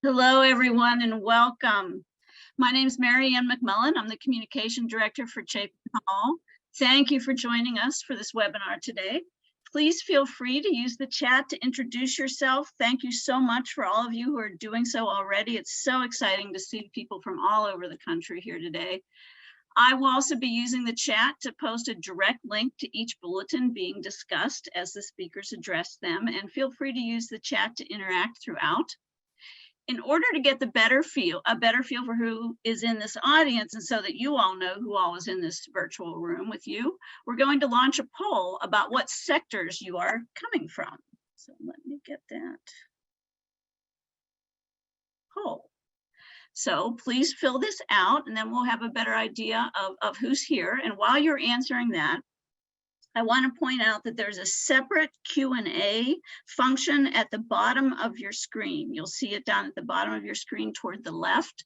Hello, everyone, and welcome. My name is Mary Ann McMullen. I'm the Communication Director for Chapin Hall. Thank you for joining us for this webinar today. Please feel free to use the chat to introduce yourself. Thank you so much for all of you who are doing so already. It's so exciting to see people from all over the country here today. I will also be using the chat to post a direct link to each bulletin being discussed as the speakers address them, and feel free to use the chat to interact throughout. In order to get a better feel for who is in this audience, and so that you all know who all is in this virtual room with you, we're going to launch a poll about what sectors you are coming from. So let me get that poll. So please fill this out, and then we'll have a better idea of who's here. And while you're answering that, I want to point out that there's a separate Q&A function at the bottom of your screen. You'll see it down at the bottom of your screen toward the left.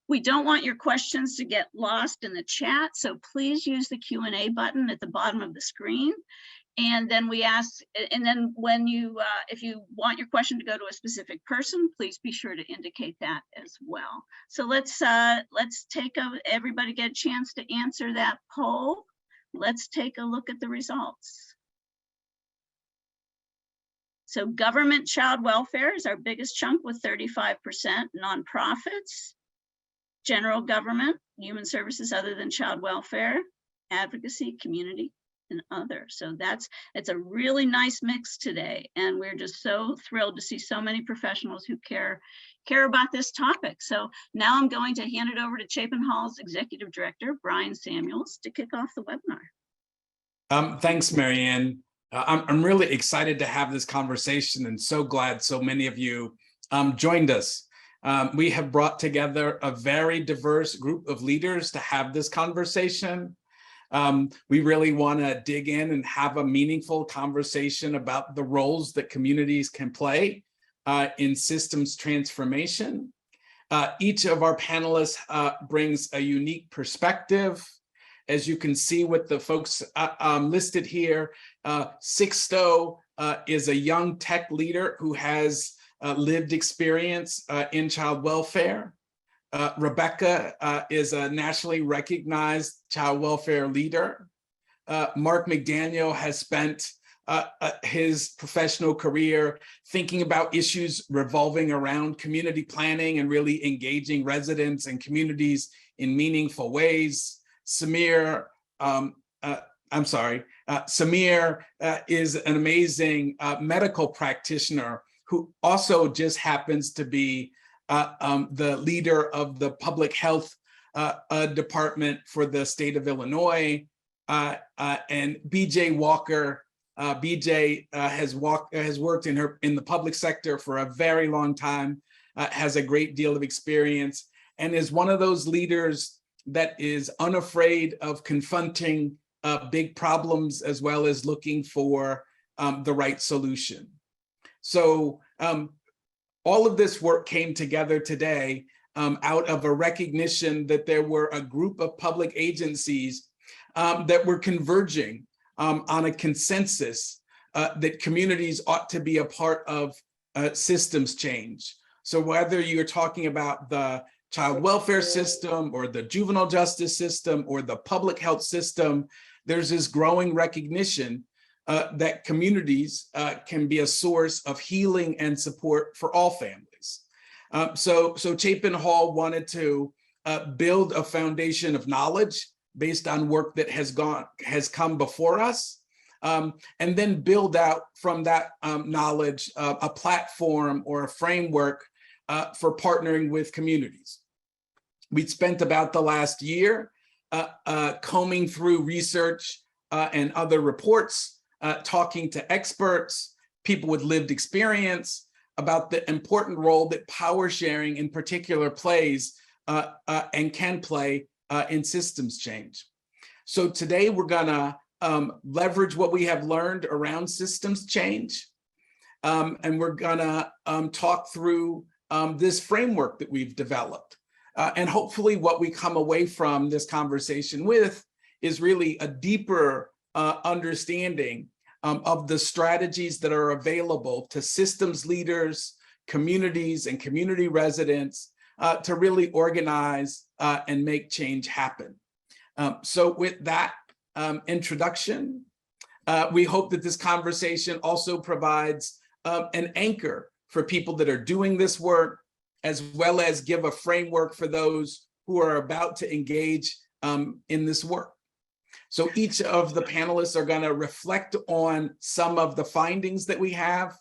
We don't want your questions to get lost in the chat, so please use the Q&A button at the bottom of the screen. And then we ask, and then when you, if you want your question to go to a specific person, please be sure to indicate that as well. So let's everybody get a chance to answer that poll. Let's take a look at the results. So government child welfare is our biggest chunk with 35%, nonprofits, general government, human services other than child welfare, advocacy, community, and other. So it's a really nice mix today. And we're just so thrilled to see so many professionals who care about this topic. So now I'm going to hand it over to Chapin Hall's Executive Director, Brian Samuels, to kick off the webinar. Thanks, Mary Ann. I'm really excited to have this conversation and so glad so many of you joined us. We have brought together a very diverse group of leaders to have this conversation. We really want to dig in and have a meaningful conversation about the roles that communities can play in systems transformation. Each of our panelists brings a unique perspective. As you can see with the folks listed here, Sixto is a young tech leader who has lived experience in child welfare. Rebecca is a nationally recognized child welfare leader. Mark McDaniel has spent his professional career thinking about issues revolving around community planning and really engaging residents and communities in meaningful ways. Samir is an amazing medical practitioner who also just happens to be the leader of the public health department for the state of Illinois. And BJ Walker, BJ has worked in the public sector for a very long time, has a great deal of experience, and is one of those leaders that is unafraid of confronting big problems as well as looking for the right solution. So all of this work came together today out of a recognition that there were a group of public agencies that were converging on a consensus that communities ought to be a part of systems change. So whether you're talking about the child welfare system or the juvenile justice system or the public health system, there's this growing recognition that communities can be a source of healing and support for all families. So Chapin Hall wanted to build a foundation of knowledge based on work that has come before us, and then build out from that knowledge a platform or a framework for partnering with communities. We spent about the last year combing through research and other reports, talking to experts, people with lived experience about the important role that power sharing in particular plays and can play in systems change. So today we're gonna leverage what we have learned around systems change, and we're gonna talk through this framework that we've developed. And hopefully what we come away from this conversation with is really a deeper understanding of the strategies that are available to systems leaders, communities and community residents to really organize and make change happen. So with that introduction, we hope that this conversation also provides an anchor for people that are doing this work, as well as give a framework for those who are about to engage in this work. So each of the panelists are going to reflect on some of the findings that we have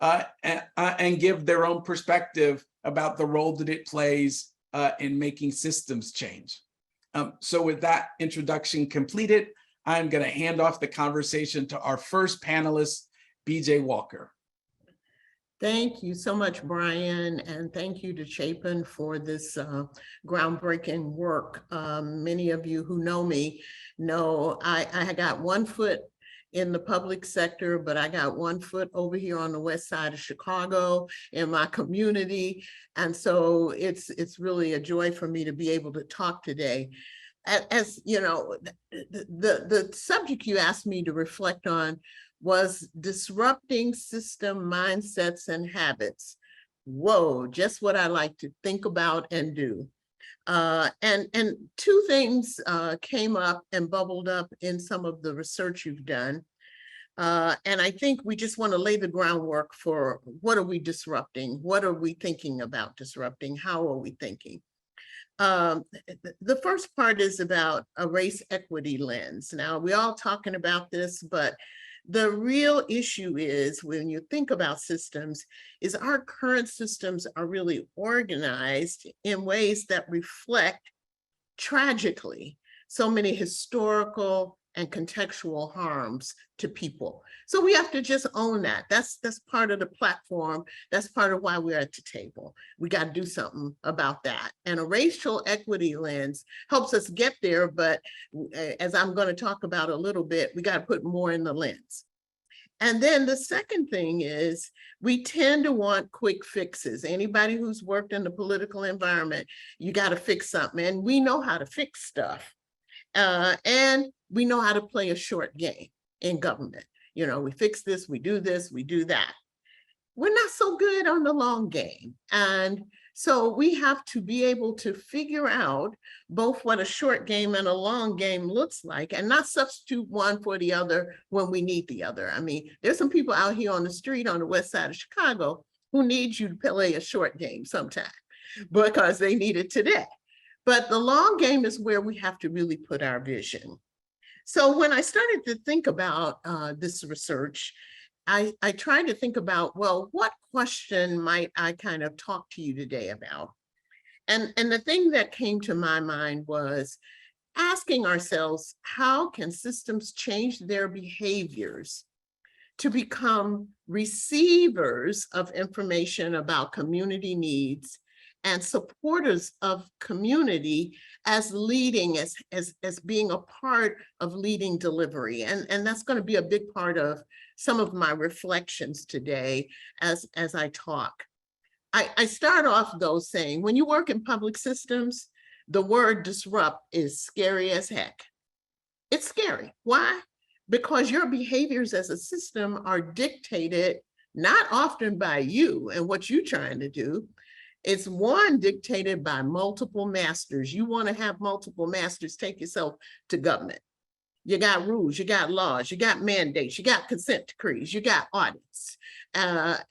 and give their own perspective about the role that it plays in making systems change. So with that introduction completed, I'm going to hand off the conversation to our first panelist, BJ Walker. Thank you so much, Brian, and thank you to Chapin for this groundbreaking work. Many of you who know me know I got one foot in the public sector, but I got one foot over here on the west side of Chicago in my community. And so it's really a joy for me to be able to talk today. As you know, the subject you asked me to reflect on was disrupting system mindsets and habits. Whoa, just what I like to think about and do. And two things came up and bubbled up in some of the research you've done. And I think we just want to lay the groundwork for what are we disrupting? What are we thinking about disrupting? How are we thinking? The first part is about a race equity lens. Now, we're all talking about this, but the real issue is when you think about systems, is our current systems are really organized in ways that reflect, tragically, so many historical and contextual harms to people. So we have to just own that. That's part of the platform. That's part of why we're at the table. We got to do something about that. And a racial equity lens helps us get there, but as I'm going to talk about a little bit, we got to put more in the lens. And then the second thing is we tend to want quick fixes. Anybody who's worked in the political environment, you got to fix something. And we know how to fix stuff. And we know how to play a short game in government. You know, we fix this, we do that. We're not so good on the long game. And so we have to be able to figure out both what a short game and a long game looks like and not substitute one for the other when we need the other. I mean, there's some people out here on the street on the west side of Chicago who need you to play a short game sometime because they need it today. But the long game is where we have to really put our vision. So when I started to think about this research, I tried to think about, well, what question might I kind of talk to you today about? And the thing that came to my mind was asking ourselves, how can systems change their behaviors to become receivers of information about community needs and supporters of community as leading, as being a part of leading delivery. And that's going to be a big part of some of my reflections today as I talk. I start off though saying, when you work in public systems, the word disrupt is scary as heck. It's scary. Why? Because your behaviors as a system are dictated not often by you and what you're trying to do. It's one dictated by multiple masters. You want to have multiple masters, take yourself to government. You got rules, you got laws, you got mandates, you got consent decrees, you got audits,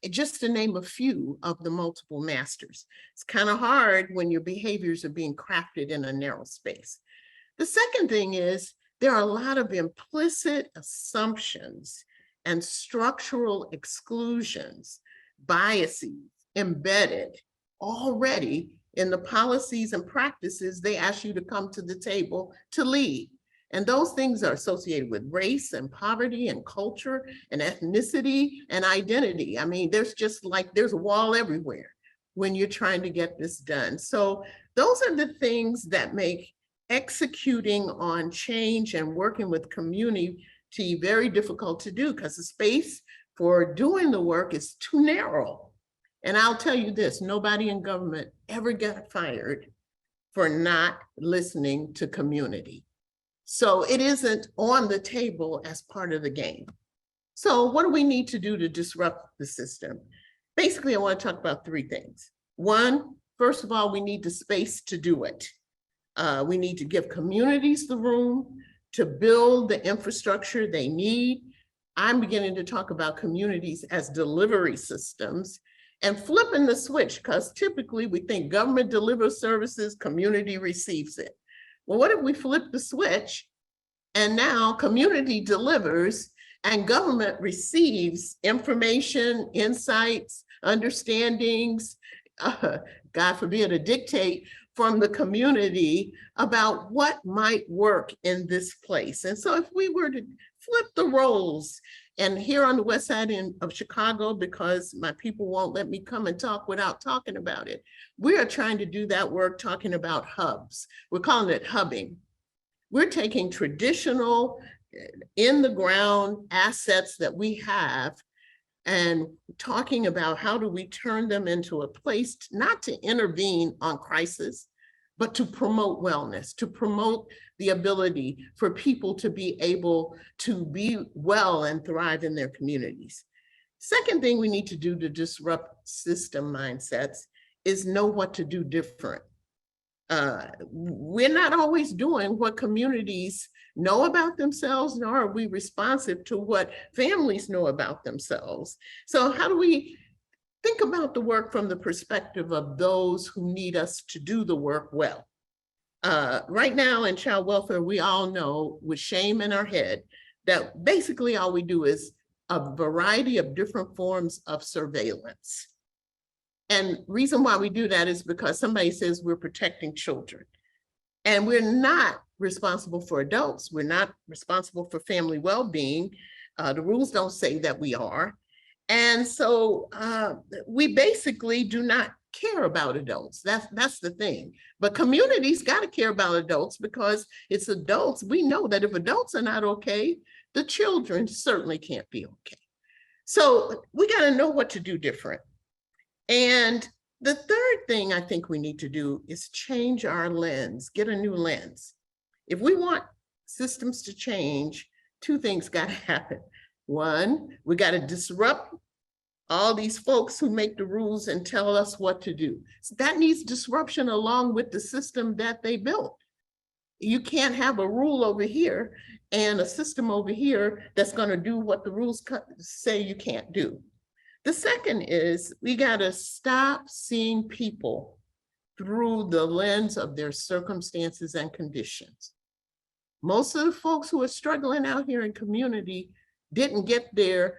just to name a few of the multiple masters. It's kind of hard when your behaviors are being crafted in a narrow space. The second thing is there are a lot of implicit assumptions and structural exclusions, biases embedded already in the policies and practices they ask you to come to the table to lead. And those things are associated with race and poverty and culture and ethnicity and identity. I mean, there's a wall everywhere when you're trying to get this done. So those are the things that make executing on change and working with community very difficult to do because the space for doing the work is too narrow. And I'll tell you this, nobody in government ever got fired for not listening to community. So it isn't on the table as part of the game. So what do we need to do to disrupt the system? basically, I want to talk about three things. One, first of all, we need the space to do it. We need to give communities the room to build the infrastructure they need. I'm beginning to talk about communities as delivery systems and flipping the switch, because typically we think government delivers services, community receives it. Well, what if we flip the switch and now community delivers and government receives information, insights, understandings, God forbid, a dictate from the community about what might work in this place. And so if we were to flip the roles, and here on the west side of Chicago, because my people won't let me come and talk without talking about it, we are trying to do that work talking about hubs. We're calling it hubbing. We're taking traditional in the ground assets that we have and talking about how do we turn them into a place not to intervene on crisis, but to promote wellness, to promote the ability for people to be able to be well and thrive in their communities. Second thing we need to do to disrupt system mindsets is know what to do different. We're not always doing what communities know about themselves, nor are we responsive to what families know about themselves. So how do we think about the work from the perspective of those who need us to do the work well? Right now in child welfare, we all know with shame in our head that basically all we do is a variety of different forms of surveillance. And reason why we do that is because somebody says we're protecting children. And we're not responsible for adults. We're not responsible for family well-being. The rules don't say that we are. And so we basically do not care about adults. That's the thing. But communities got to care about adults because it's adults. We know that if adults are not okay, the children certainly can't be okay. So we got to know what to do different. And the third thing I think we need to do is change our lens, get a new lens. If we want systems to change, two things got to happen. One, we got to disrupt all these folks who make the rules and tell us what to do. So that needs disruption along with the system that they built. You can't have a rule over here and a system over here that's going to do what the rules say you can't do. The second is we got to stop seeing people through the lens of their circumstances and conditions. Most of the folks who are struggling out here in community didn't get there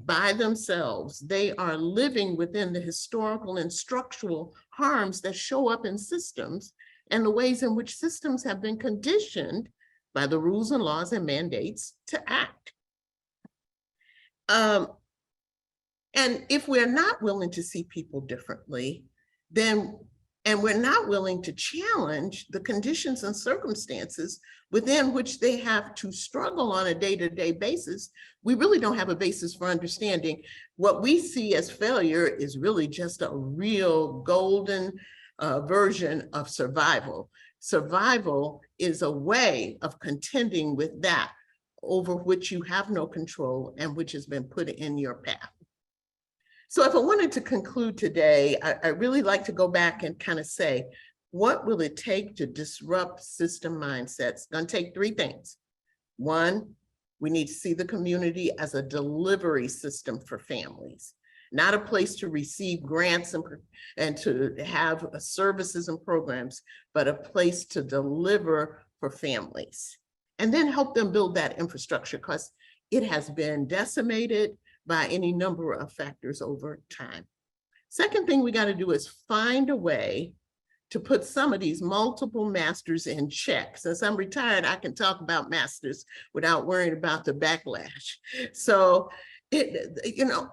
by themselves. They are living within the historical and structural harms that show up in systems and the ways in which systems have been conditioned by the rules and laws and mandates to act. And if we're not willing to see people differently, then, and we're not willing to challenge the conditions and circumstances within which they have to struggle on a day-to-day basis, we really don't have a basis for understanding what we see as failure is really just a real golden version of survival. Survival is a way of contending with that over which you have no control and which has been put in your path. So if I wanted to conclude today, I really like to go back and kind of say, what will it take to disrupt system mindsets? It's going to take three things. One, we need to see the community as a delivery system for families, not a place to receive grants and to have services and programs, but a place to deliver for families. And then help them build that infrastructure because it has been decimated by any number of factors over time. Second thing we got to do is find a way to put some of these multiple masters in check. Since I'm retired, I can talk about masters without worrying about the backlash. So,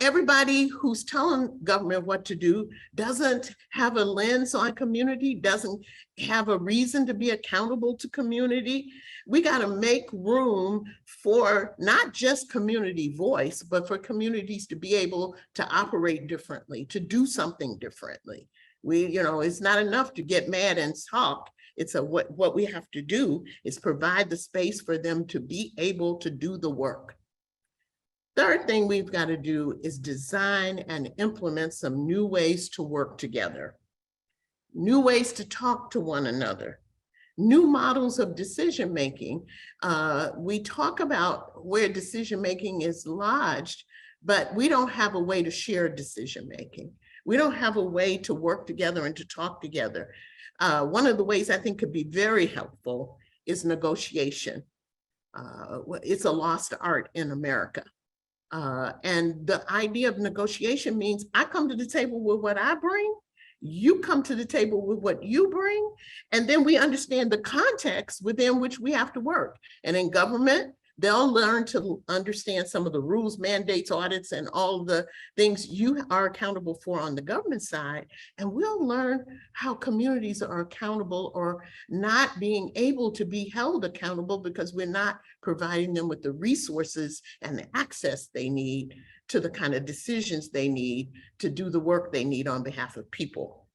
everybody who's telling government what to do doesn't have a lens on community, doesn't have a reason to be accountable to community. We got to make room for not just community voice, but for communities to be able to operate differently, to do something differently. It's not enough to get mad and talk. It's what we have to do is provide the space for them to be able to do the work. Third thing we've got to do is design and implement some new ways to work together, new ways to talk to one another, new models of decision-making. We talk about where decision-making is lodged, but we don't have a way to share decision-making. We don't have a way to work together and to talk together. One of the ways I think could be very helpful is negotiation. It's a lost art in America. And the idea of negotiation means I come to the table with what I bring, you come to the table with what you bring, and then we understand the context within which we have to work. And in government, they'll learn to understand some of the rules, mandates, audits, and all of the things you are accountable for on the government side. And we'll learn how communities are accountable or not being able to be held accountable because we're not providing them with the resources and the access they need to the kind of decisions they need to do the work they need on behalf of people.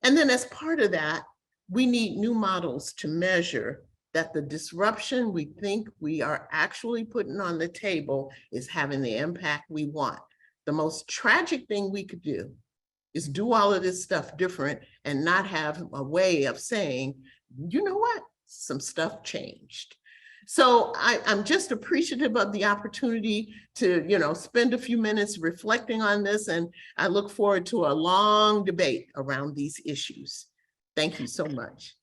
And then as part of that, we need new models to measure that the disruption we think we are actually putting on the table is having the impact we want. The most tragic thing we could do is do all of this stuff different and not have a way of saying, you know what, some stuff changed. So I'm just appreciative of the opportunity to, spend a few minutes reflecting on this, and I look forward to a long debate around these issues. Thank you so much.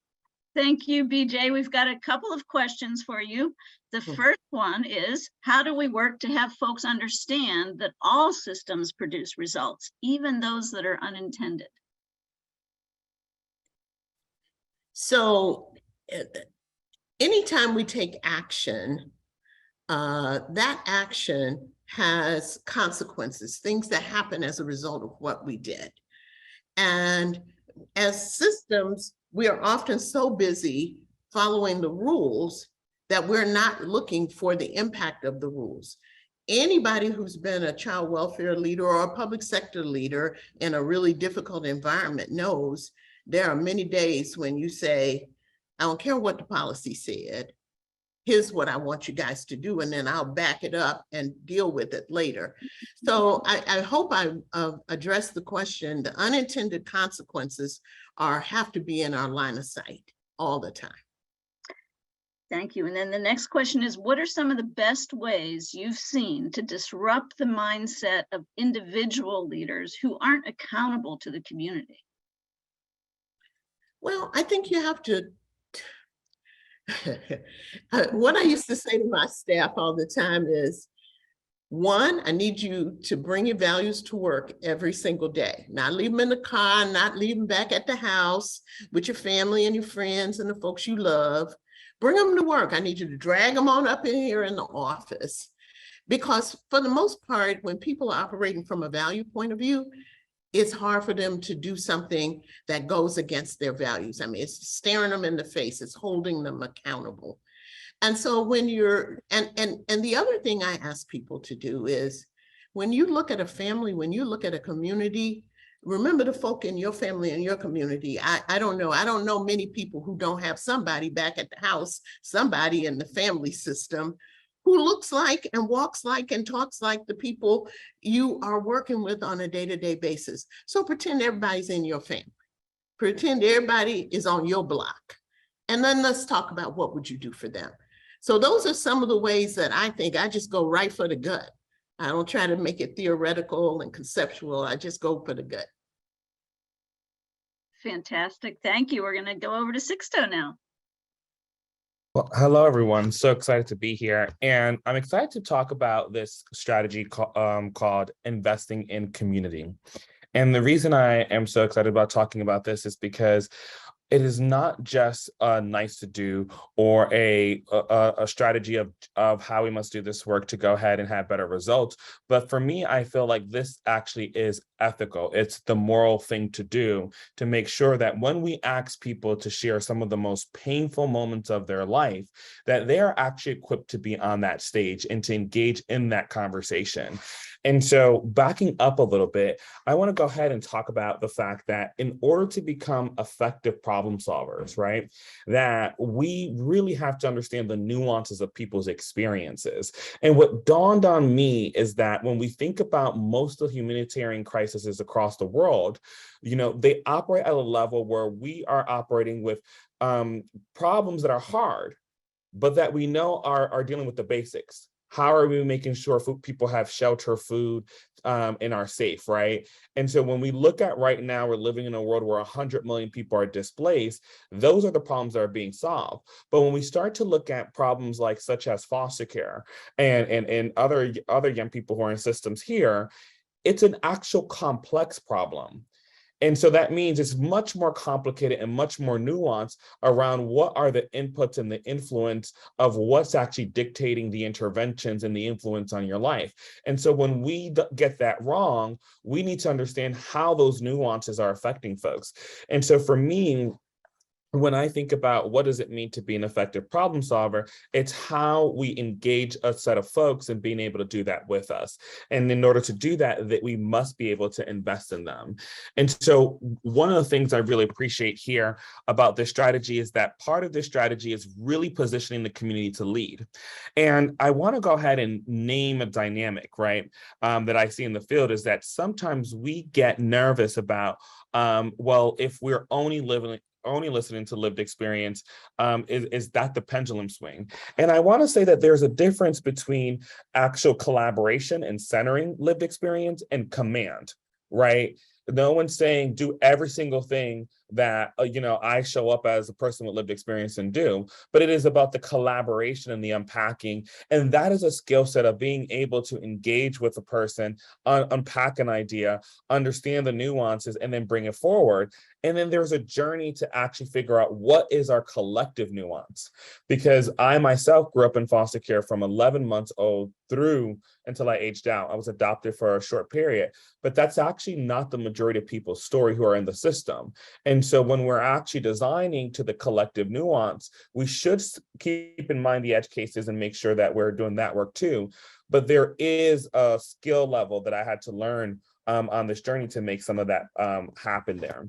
Thank you, BJ. We've got a couple of questions for you. The first one is, how do we work to have folks understand that all systems produce results, even those that are unintended? So anytime we take action, that action has consequences, things that happen as a result of what we did. And as systems, we are often so busy following the rules that we're not looking for the impact of the rules. Anybody who's been a child welfare leader or a public sector leader in a really difficult environment knows there are many days when you say, I don't care what the policy said, here's what I want you guys to do, and then I'll back it up and deal with it later. So I hope I addressed the question. The unintended consequences have to be in our line of sight all the time. Thank you. And then the next question is, what are some of the best ways you've seen to disrupt the mindset of individual leaders who aren't accountable to the community? Well, I think you have to what I used to say to my staff all the time is, one, I need you to bring your values to work every single day. Not leave them in the car, not leave them back at the house with your family and your friends and the folks you love. Bring them to work. I need you to drag them on up in here in the office. Because for the most part, when people are operating from a value point of view, it's hard for them to do something that goes against their values. I mean, it's staring them in the face, it's holding them accountable. And so when you're, and the other thing I ask people to do is, when you look at a family, when you look at a community, remember the folk in your family and your community. I don't know many people who don't have somebody back at the house, somebody in the family system who looks like and walks like and talks like the people you are working with on a day-to-day basis. So pretend everybody's in your family. Pretend everybody is on your block. And then let's talk about what would you do for them. So those are some of the ways that I think I just go right for the gut. I don't try to make it theoretical and conceptual. I just go for the gut. Fantastic. Thank you. We're going to go over to Sixto now. Well, hello, everyone. So excited to be here. And I'm excited to talk about this strategy called investing in community. And the reason I am so excited about talking about this is because it is not just nice to do or a strategy of how we must do this work to go ahead and have better results. But for me, I feel like this actually is ethical. It's the moral thing to do to make sure that when we ask people to share some of the most painful moments of their life, that they are actually equipped to be on that stage and to engage in that conversation. And so backing up a little bit, I want to go ahead and talk about the fact that in order to become effective problem solvers, right, that we really have to understand the nuances of people's experiences. And what dawned on me is that when we think about most of the humanitarian crises across the world, they operate at a level where we are operating with problems that are hard, but that we know are dealing with the basics. How are we making sure people have shelter, food, and are safe, right? And so when we look at right now, we're living in a world where 100 million people are displaced. Those are the problems that are being solved. But when we start to look at problems like such as foster care and other young people who are in systems here, it's an actual complex problem. And so that means it's much more complicated and much more nuanced around what are the inputs and the influence of what's actually dictating the interventions and the influence on your life. And so when we get that wrong, we need to understand how those nuances are affecting folks. And so for me, when I think about what does it mean to be an effective problem solver, it's how we engage a set of folks and being able to do that with us. And in order to do that, we must be able to invest in them. And so one of the things I really appreciate here about this strategy is that part of this strategy is really positioning the community to lead. And I want to go ahead and name a dynamic, right, that I see in the field is that sometimes we get nervous about, well, if we're only listening to lived experience, is that the pendulum swing? And I want to say that there's a difference between actual collaboration and centering lived experience and command, right? No one's saying do every single thing that I show up as a person with lived experience and do, but it is about the collaboration and the unpacking. And that is a skill set of being able to engage with a person, unpack an idea, understand the nuances, and then bring it forward. And then there's a journey to actually figure out what is our collective nuance. Because I myself grew up in foster care from 11 months old through until I aged out. I was adopted for a short period, but that's actually not the majority of people's story who are in the system. And so when we're actually designing to the collective nuance, we should keep in mind the edge cases and make sure that we're doing that work too. But there is a skill level that I had to learn on this journey to make some of that happen there.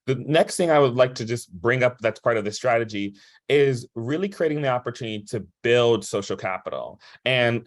The next thing I would like to just bring up that's part of the strategy is really creating the opportunity to build social capital. And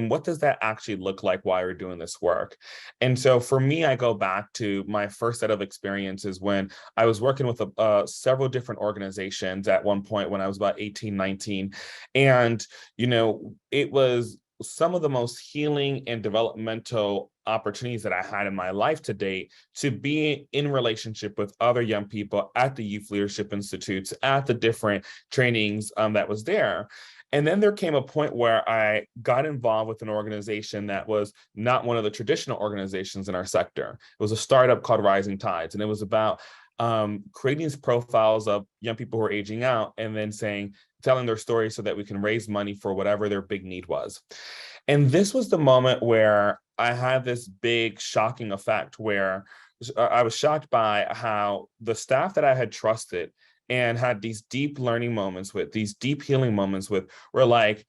what does that actually look like while you're doing this work? And so for me, I go back to my first set of experiences when I was working with several different organizations at one point when I was about 18, 19. And, it was some of the most healing and developmental opportunities that I had in my life to date to be in relationship with other young people at the youth leadership institutes, at the different trainings that was there. And then there came a point where I got involved with an organization that was not one of the traditional organizations in our sector. It was a startup called Rising Tides, and it was about creating these profiles of young people who are aging out and then telling their story so that we can raise money for whatever their big need was. And this was the moment where I had this big shocking effect where I was shocked by how the staff that I had trusted and had these deep learning moments with, these deep healing moments with, were like,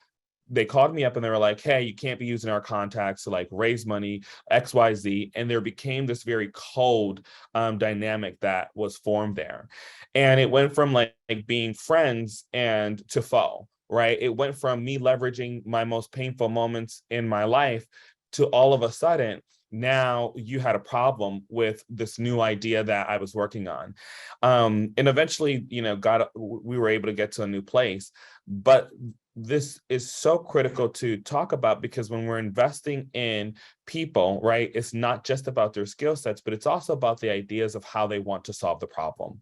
they called me up and they were like, hey, you can't be using our contacts to raise money, XYZ. And there became this very cold dynamic that was formed there. And it went from being friends and to foe, right? It went from me leveraging my most painful moments in my life to all of a sudden, now you had a problem with this new idea that I was working on. And eventually, we were able to get to a new place. But this is so critical to talk about because when we're investing in people, right, it's not just about their skill sets, but it's also about the ideas of how they want to solve the problem.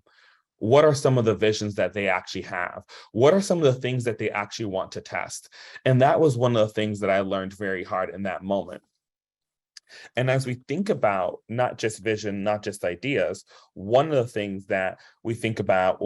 What are some of the visions that they actually have? What are some of the things that they actually want to test? And that was one of the things that I learned very hard in that moment. And as we think about not just vision, not just ideas, one of the things that we think about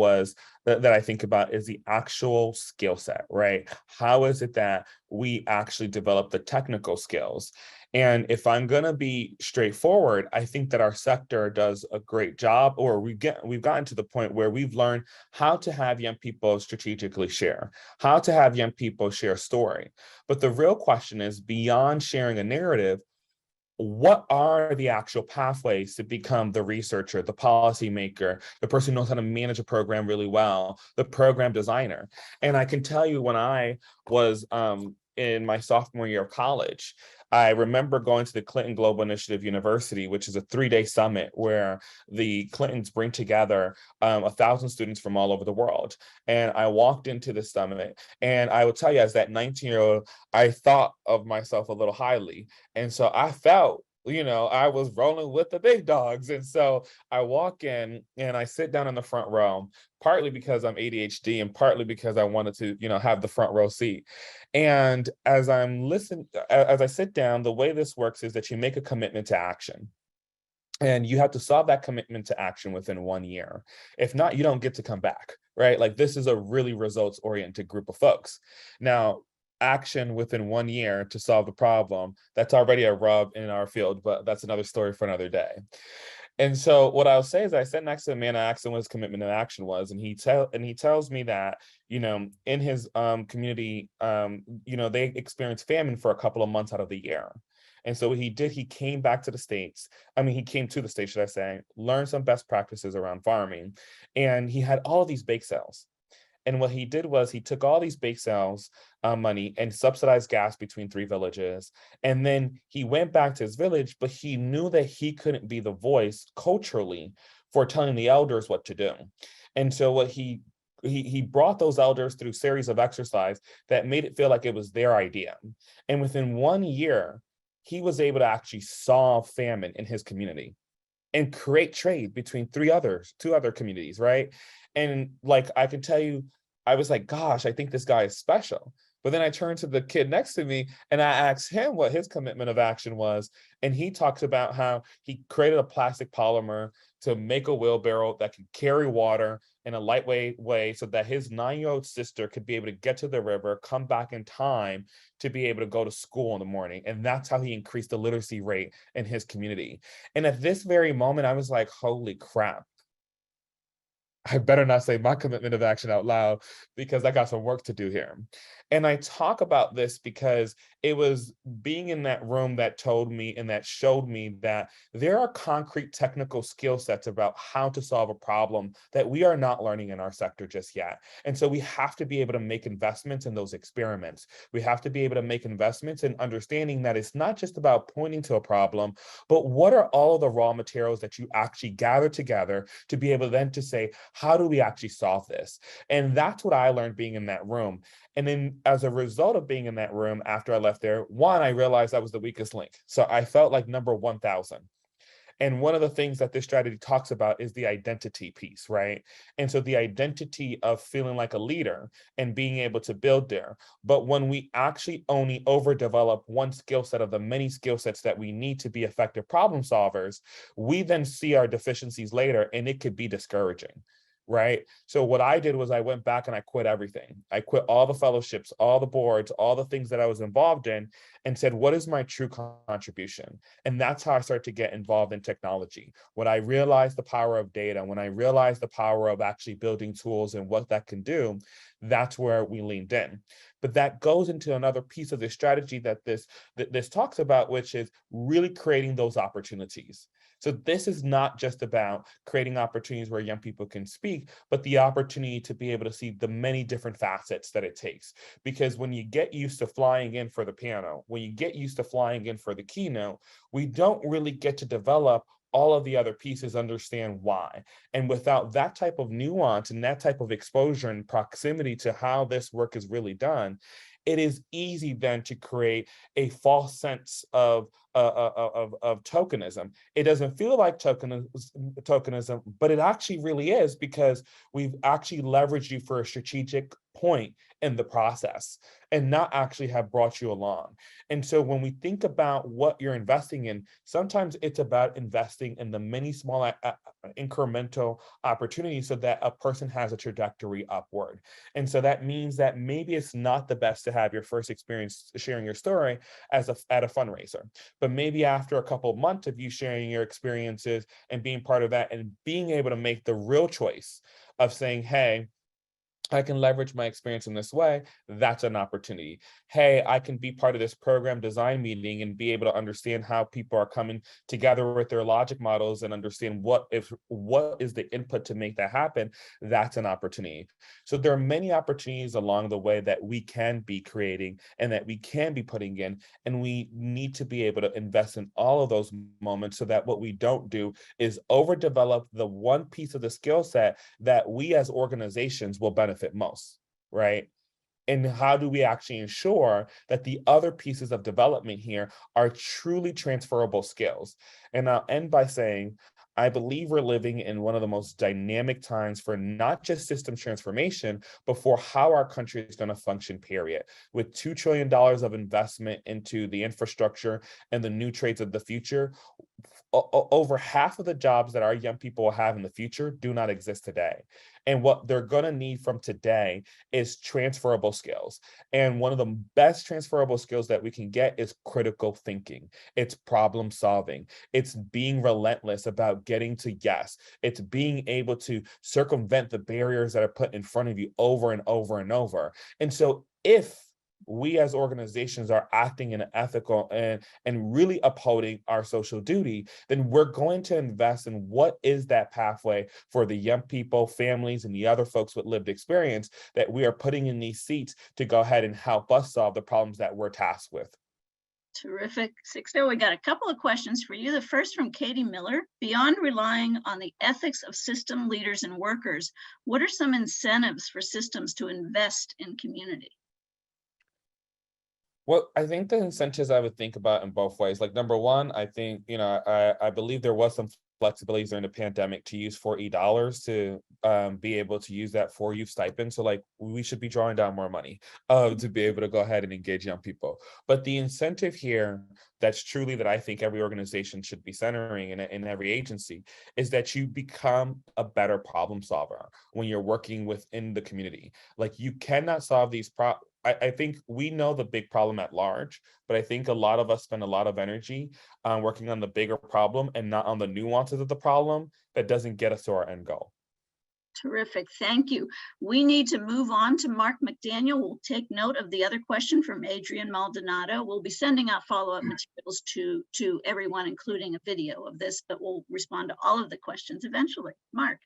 that I think about is the actual skill set, right? How is it that we actually develop the technical skills? And if I'm going to be straightforward, I think that our sector does a great job, or we've gotten to the point where we've learned how to have young people strategically share, how to have young people share story. But the real question is, beyond sharing a narrative, what are the actual pathways to become the researcher, the policymaker, the person who knows how to manage a program really well, the program designer? And I can tell you, when I was in my sophomore year of college, I remember going to the Clinton Global Initiative University, which is a 3-day summit where the Clintons bring together 1,000 students from all over the world. And I walked into the summit, and I will tell you, as that 19-year-old, I thought of myself a little highly. And so I felt, I was rolling with the big dogs. And so I walk in and I sit down in the front row, partly because I'm ADHD and partly because I wanted to, have the front row seat. And as I sit down, the way this works is that you make a commitment to action. And you have to solve that commitment to action within 1 year. If not, you don't get to come back, right? Like, this is a really results-oriented group of folks. Now, action within 1 year to solve the problem, that's already a rub in our field, but that's another story for another day. And so what I'll say is, I sat next to a man, I asked him what his commitment to action was, and he tells me that, in his community, they experienced famine for a couple of months out of the year. And so what he did, he came back to the States. He came to the States, should I say, learned some best practices around farming, and he had all of these bake sales. And what he did was, he took all these bake sales money and subsidized gas between 3 villages. And then he went back to his village, but he knew that he couldn't be the voice culturally for telling the elders what to do. And so what he brought those elders through a series of exercise that made it feel like it was their idea. And within 1 year, he was able to actually solve famine in his community and create trade between 2 other communities, right? And like, I can tell you, I was like, gosh, I think this guy is special. But then I turned to the kid next to me and I asked him what his commitment of action was. And he talks about how he created a plastic polymer to make a wheelbarrow that could carry water in a lightweight way, so that his 9-year-old sister could be able to get to the river, come back in time to be able to go to school in the morning. And that's how he increased the literacy rate in his community. And at this very moment, I was like, holy crap. I better not say my commitment of action out loud, because I got some work to do here. And I talk about this because it was being in that room that told me and that showed me that there are concrete technical skill sets about how to solve a problem that we are not learning in our sector just yet. And so we have to be able to make investments in those experiments. We have to be able to make investments in understanding that it's not just about pointing to a problem, but what are all of the raw materials that you actually gather together to be able then to say, how do we actually solve this? And that's what I learned being in that room. And then as a result of being in that room, after I left there, one, I realized I was the weakest link. So I felt like number 1,000. And one of the things that this strategy talks about is the identity piece, right? And so the identity of feeling like a leader and being able to build there. But when we actually only overdevelop one skill set of the many skill sets that we need to be effective problem solvers, we then see our deficiencies later, and it could be discouraging. Right. So what I did was I went back and I quit everything. I quit all the fellowships, all the boards, all the things that I was involved in, and said, what is my true contribution? And that's how I started to get involved in technology. When I realized the power of data, when I realized the power of actually building tools and what that can do, that's where we leaned in. But that goes into another piece of the strategy that this talks about, which is really creating those opportunities. So this is not just about creating opportunities where young people can speak, but the opportunity to be able to see the many different facets that it takes. Because when you get used to flying in for the piano, when you get used to flying in for the keynote, we don't really get to develop all of the other pieces, understand why. And without that type of nuance and that type of exposure and proximity to how this work is really done, it is easy then to create a false sense of of tokenism. It doesn't feel like tokenism, but it actually really is, because we've actually leveraged you for a strategic point in the process and not actually have brought you along. And so when we think about what you're investing in, sometimes it's about investing in the many small incremental opportunities so that a person has a trajectory upward. And so that means that maybe it's not the best to have your first experience sharing your story at a fundraiser, but maybe after a couple of months of you sharing your experiences and being part of that and being able to make the real choice of saying, hey, I can leverage my experience in this way, that's an opportunity. Hey, I can be part of this program design meeting and be able to understand how people are coming together with their logic models and understand what is the input to make that happen. That's an opportunity. So there are many opportunities along the way that we can be creating and that we can be putting in, and we need to be able to invest in all of those moments so that what we don't do is overdevelop the one piece of the skill set that we as organizations will benefit most, right? And how do we actually ensure that the other pieces of development here are truly transferable skills? And I'll end by saying, I believe we're living in one of the most dynamic times for not just system transformation, but for how our country is going to function, period. With $2 trillion of investment into the infrastructure and the new trades of the future, over half of the jobs that our young people will have in the future do not exist today. And what they're going to need from today is transferable skills. And one of the best transferable skills that we can get is critical thinking. It's problem solving. It's being relentless about getting to yes. It's being able to circumvent the barriers that are put in front of you over and over and over. And so if we as organizations are acting in an ethical and really upholding our social duty, then we're going to invest in what is that pathway for the young people, families, and the other folks with lived experience that we are putting in these seats to go ahead and help us solve the problems that we're tasked with. Terrific. Sixto, we got a couple of questions for you. The first from Katie Miller. Beyond relying on the ethics of system leaders and workers, what are some incentives for systems to invest in community? Well, I think the incentives I would think about in both ways. Like number one, I think, I believe there was some flexibility during the pandemic to use $4 to be able to use that for youth stipend. So like we should be drawing down more money to be able to go ahead and engage young people. But the incentive here that's truly that I think every organization should be centering in every agency is that you become a better problem solver when you're working within the community. Like you cannot solve these problems. I think we know the big problem at large, but I think a lot of us spend a lot of energy working on the bigger problem and not on the nuances of the problem that doesn't get us to our end goal. Terrific, thank you. We need to move on to Mark McDaniel. We'll take note of the other question from Adrian Maldonado. We'll be sending out follow-up materials to everyone, including a video of this, but we'll respond to all of the questions eventually. Mark.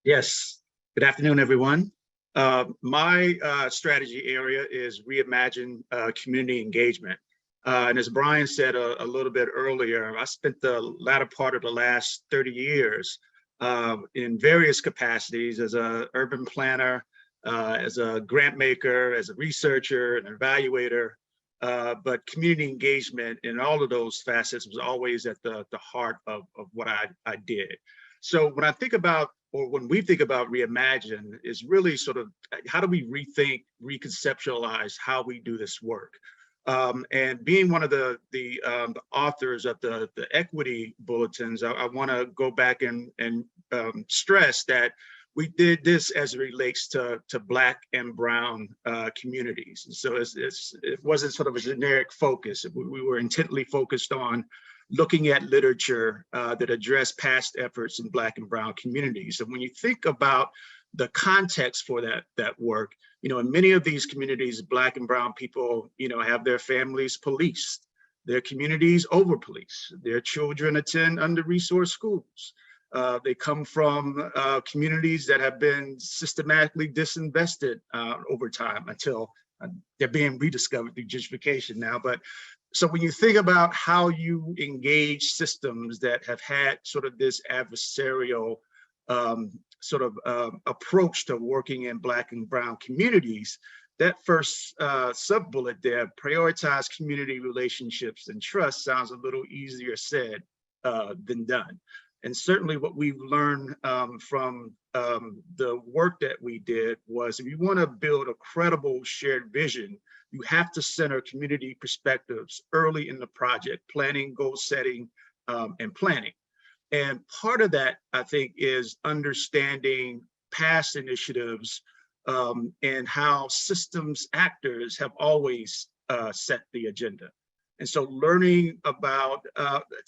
Yes, good afternoon, everyone. My strategy area is reimagine community engagement. And as Brian said a little bit earlier, I spent the latter part of the last 30 years in various capacities as an urban planner, as a grant maker, as a researcher, an evaluator. But community engagement in all of those facets was always at the heart of what I did. So when I think about, or when we think about reimagine, is really sort of how do we rethink, reconceptualize how we do this work? And being one of the authors of the equity bulletins, I want to go back and stress that we did this as it relates to Black and Brown communities. So it wasn't sort of a generic focus. We were intently focused on looking at literature that addressed past efforts in Black and Brown communities. And when you think about the context for that work, in many of these communities, Black and Brown people, have their families policed, their communities over-policed, their children attend under-resourced schools. They come from communities that have been systematically disinvested over time until they're being rediscovered through gentrification now. But so when you think about how you engage systems that have had sort of this adversarial approach to working in Black and Brown communities, that first sub-bullet there, prioritize community relationships and trust, sounds a little easier said than done. And certainly what we've learned from the work that we did was, if you want to build a credible shared vision, you have to center community perspectives early in the project, planning, goal setting, and planning. And part of that, I think, is understanding past initiatives and how systems actors have always set the agenda. And so learning about,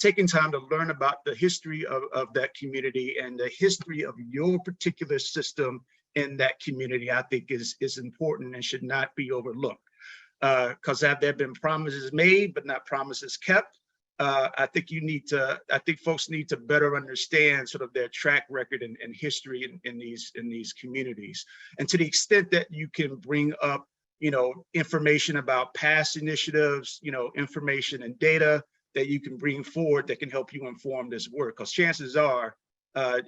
taking time to learn about the history of that community and the history of your particular system in that community, I think is important and should not be overlooked. Because have there been promises made, but not promises kept? I think folks need to better understand sort of their track record and history in these communities. And to the extent that you can bring up, information about past initiatives, information and data that you can bring forward that can help you inform this work. Because chances are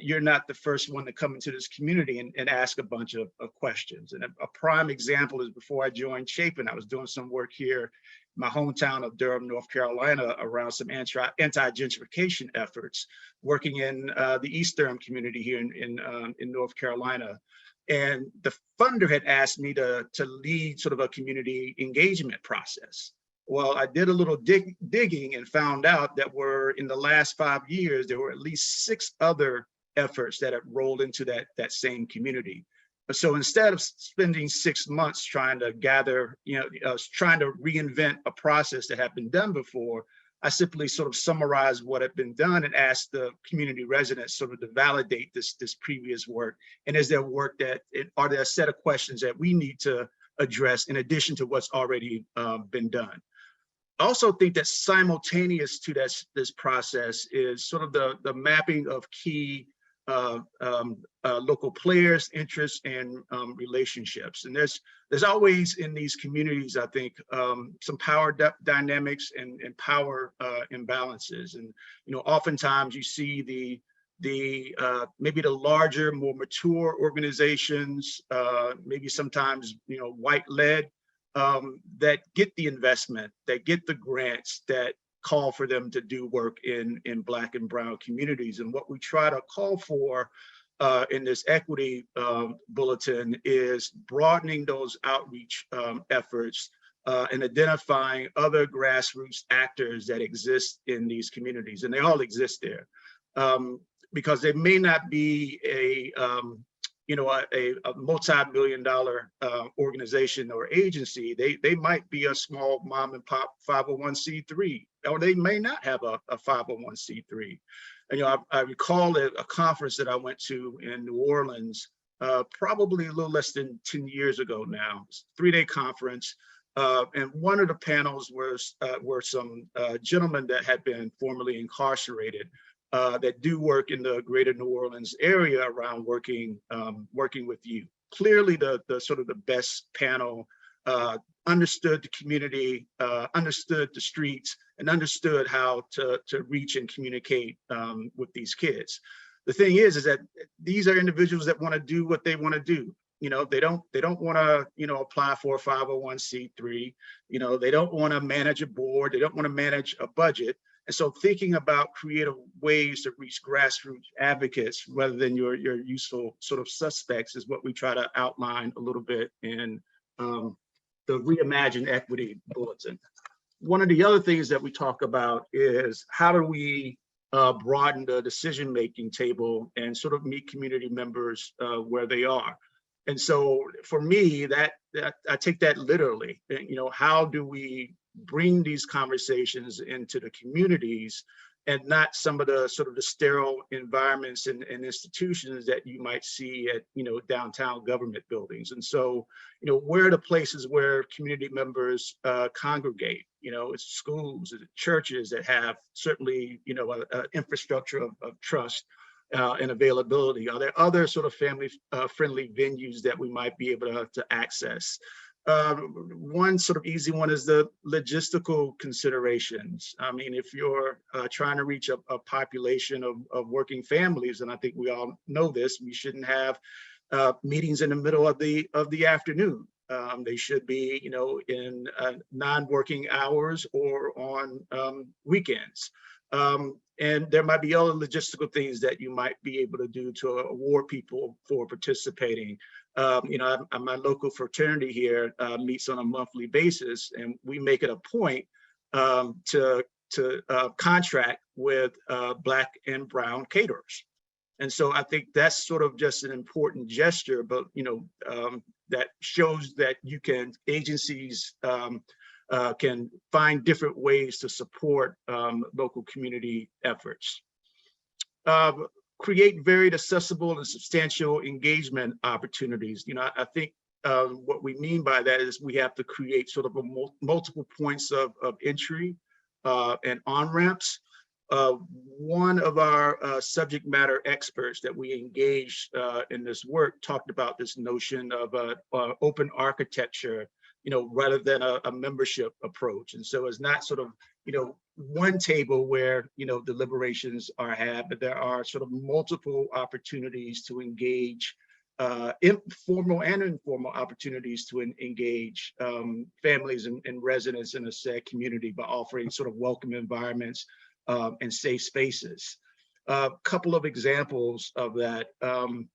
you're not the first one to come into this community and ask a bunch of questions. And a prime example is, before I joined Chapin, I was doing some work here my hometown of Durham, North Carolina, around some anti-gentrification efforts, working in the East Durham community here in North Carolina. And the funder had asked me to lead sort of a community engagement process. Well, I did a little digging and found out that in the last 5 years, there were at least 6 other efforts that have rolled into that same community. So instead of spending 6 months trying to gather, trying to reinvent a process that had been done before, I simply sort of summarized what had been done and asked the community residents sort of to validate this previous work. And is there work are there a set of questions that we need to address in addition to what's already been done? I also think that simultaneous to this process is sort of the mapping of key local players, interests, and relationships. And there's always in these communities, I think, some power dynamics and power imbalances. And oftentimes you see maybe the larger, more mature organizations, maybe sometimes white-led, that get the investment, that get the grants, that call for them to do work in Black and Brown communities. And what we try to call for in this equity bulletin is broadening those outreach efforts and identifying other grassroots actors that exist in these communities. And they all exist there, because they may not be a multi-million-dollar organization or agency. They might be a small mom and pop 501c3, or they may not have a 501c3. And I recall a conference that I went to in New Orleans, probably a little less than 10 years ago now. It's a 3-day conference. And one of the panels were some gentlemen that had been formerly incarcerated, that do work in the greater New Orleans area around working with youth. Clearly the sort of the best panel, understood the community, understood the streets, and understood how to reach and communicate with these kids. The thing is that these are individuals that want to do what they want to do. They don't want to, apply for a 501c3. They don't want to manage a board. They don't want to manage a budget. And so thinking about creative ways to reach grassroots advocates rather than your useful sort of suspects is what we try to outline a little bit in the Reimagine Equity Bulletin. One of the other things that we talk about is how do we broaden the decision-making table and sort of meet community members where they are. And so for me, that I take that literally. How do we bring these conversations into the communities and not some of the sort of the sterile environments and institutions that you might see at downtown government buildings. And so where are the places where community members congregate? It's schools, it's churches that have certainly an infrastructure of trust and availability. Are there other sort of family friendly venues that we might be able to access? One sort of easy one is the logistical considerations. I mean, if you're trying to reach a population of working families, and I think we all know this, we shouldn't have meetings in the middle of the afternoon. They should be, in non-working hours or on weekends. And there might be other logistical things that you might be able to do to award people for participating. My local fraternity here meets on a monthly basis, and we make it a point to contract with Black and Brown caterers. And so I think that's sort of just an important gesture, but that shows that agencies can find different ways to support local community efforts. Create varied, accessible, and substantial engagement opportunities. I think what we mean by that is we have to create sort of multiple points of entry and on-ramps. One of our subject matter experts that we engaged in this work talked about this notion of open architecture, rather than a membership approach. And so it's not sort of, one table where, deliberations are had, but there are sort of multiple opportunities to engage, formal and informal opportunities to engage families and residents in a said community by offering sort of welcome environments and safe spaces. A couple of examples of that. I'm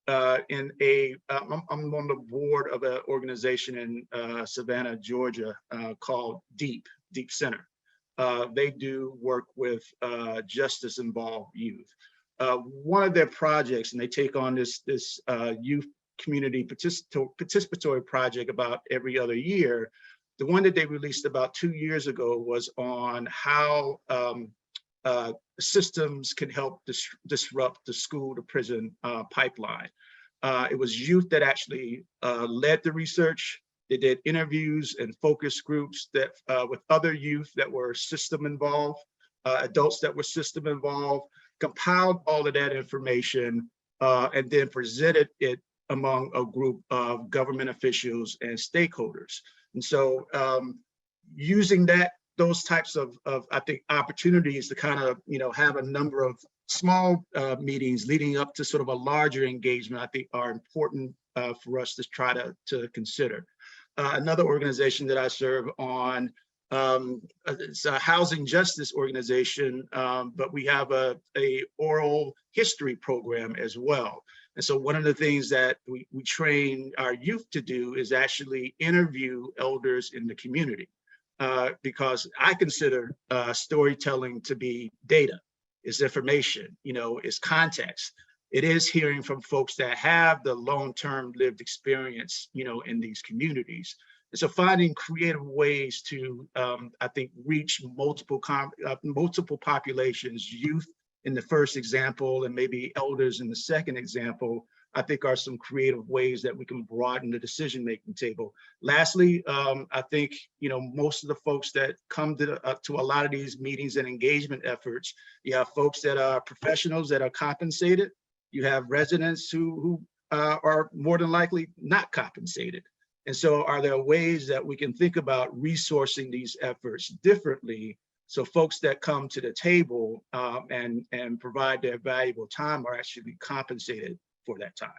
on the board of an organization in Savannah, Georgia, called Deep Center. They do work with justice-involved youth. One of their projects, and they take on this youth community participatory project about every other year. The one that they released about 2 years ago was on how systems can help disrupt the school to prison pipeline. It was youth that actually led the research. They did interviews and focus groups that with other youth that were system involved, adults that were system involved, compiled all of that information, and then presented it among a group of government officials and stakeholders. And so using those types of I think opportunities to kind of have a number of small meetings leading up to sort of a larger engagement, I think are important for us to try to consider. Another organization that I serve on, it's a housing justice organization, but we have a oral history program as well. And so one of the things that we train our youth to do is actually interview elders in the community, because I consider storytelling to be data, is information, is context. It is hearing from folks that have the long-term lived experience, in these communities. And so finding creative ways to, I think, reach multiple populations, youth in the first example, and maybe elders in the second example, I think are some creative ways that we can broaden the decision-making table. Lastly, I think, most of the folks that come to a lot of these meetings and engagement efforts, you have folks that are professionals that are compensated. You have residents who are more than likely not compensated. And so are there ways that we can think about resourcing these efforts differently so folks that come to the table and provide their valuable time are actually compensated for that time?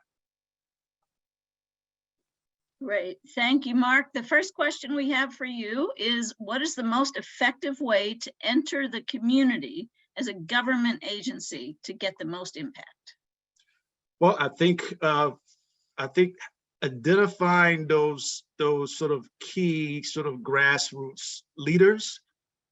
Great, thank you, Mark. The first question we have for you is, what is the most effective way to enter the community as a government agency to get the most impact? Well, I think identifying those sort of key sort of grassroots leaders,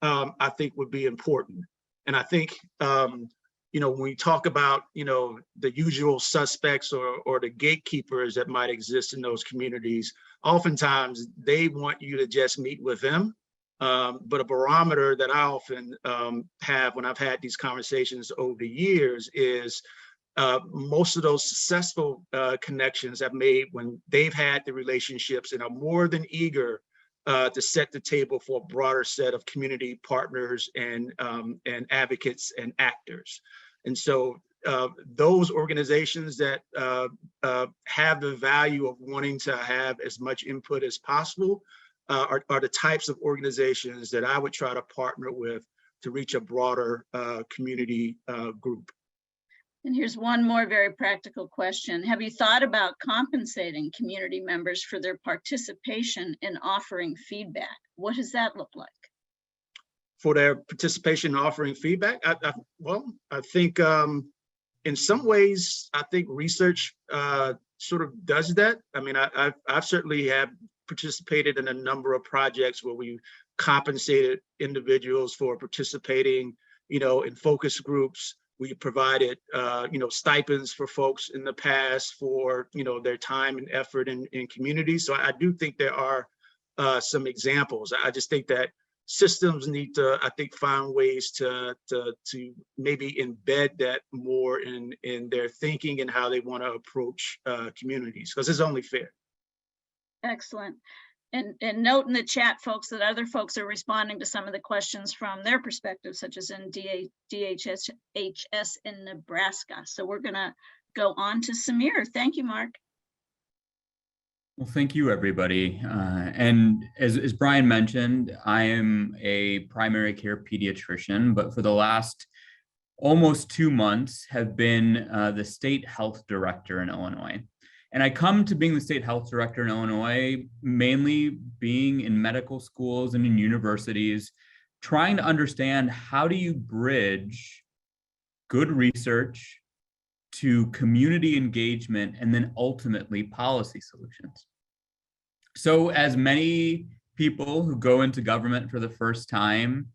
I think would be important. And I think, when we talk about, the usual suspects or the gatekeepers that might exist in those communities, oftentimes they want you to just meet with them. But a barometer that I often have when I've had these conversations over the years is most of those successful connections I've made when they've had the relationships and are more than eager to set the table for a broader set of community partners and advocates and actors. And so those organizations that have the value of wanting to have as much input as possible are the types of organizations that I would try to partner with to reach a broader community group. And here's one more very practical question. Have you thought about compensating community members for their participation in offering feedback? What does that look like? For their participation in offering feedback, I think in some ways, I think research sort of does that. I mean, I've certainly have participated in a number of projects where we compensated individuals for participating, in focus groups. We provided, stipends for folks in the past for, their time and effort in communities. So I do think there are some examples. I just think that systems need to, I think, find ways to maybe embed that more in their thinking and how they want to approach communities, because it's only fair. Excellent. And note in the chat, folks, that other folks are responding to some of the questions from their perspective, such as in DHS in Nebraska. So we're going to go on to Samir. Thank you, Mark. Well, thank you, everybody. And as Brian mentioned, I am a primary care pediatrician, but for the last almost 2 months have been the state health director in Illinois. And I come to being the state health director in Illinois, mainly being in medical schools and in universities, trying to understand how do you bridge good research to community engagement and then ultimately policy solutions. So as many people who go into government for the first time,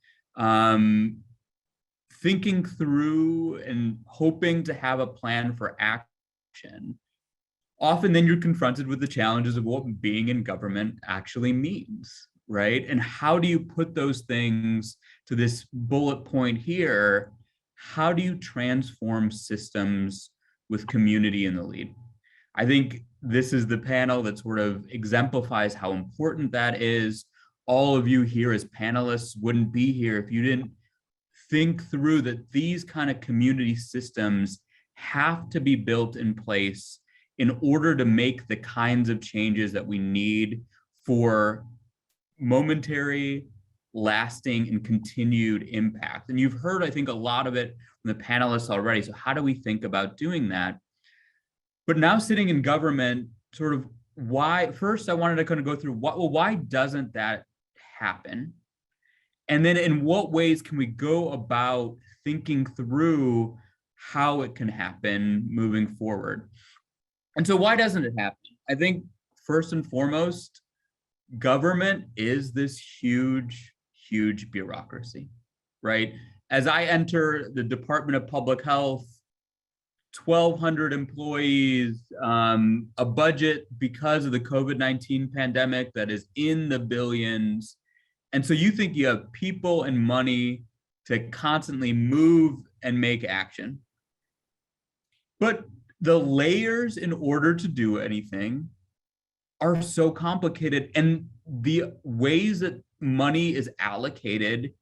thinking through and hoping to have a plan for action, often then you're confronted with the challenges of what being in government actually means, right? And how do you put those things to this bullet point here? How do you transform systems with community in the lead? I think this is the panel that sort of exemplifies how important that is. All of you here as panelists wouldn't be here if you didn't think through that these kind of community systems have to be built in place in order to make the kinds of changes that we need for momentary, lasting, and continued impact. And you've heard, I think, a lot of it from the panelists already. So how do we think about doing that? But now sitting in government, sort of why, first I wanted to kind of go through why doesn't that happen? And then in what ways can we go about thinking through how it can happen moving forward? And so why doesn't it happen? I think first and foremost, government is this huge, huge bureaucracy, right? As I enter the Department of Public Health, 1,200 employees, a budget because of the COVID-19 pandemic that is in the billions. And so you think you have people and money to constantly move and make action. But the layers in order to do anything are so complicated, and the ways that money is allocated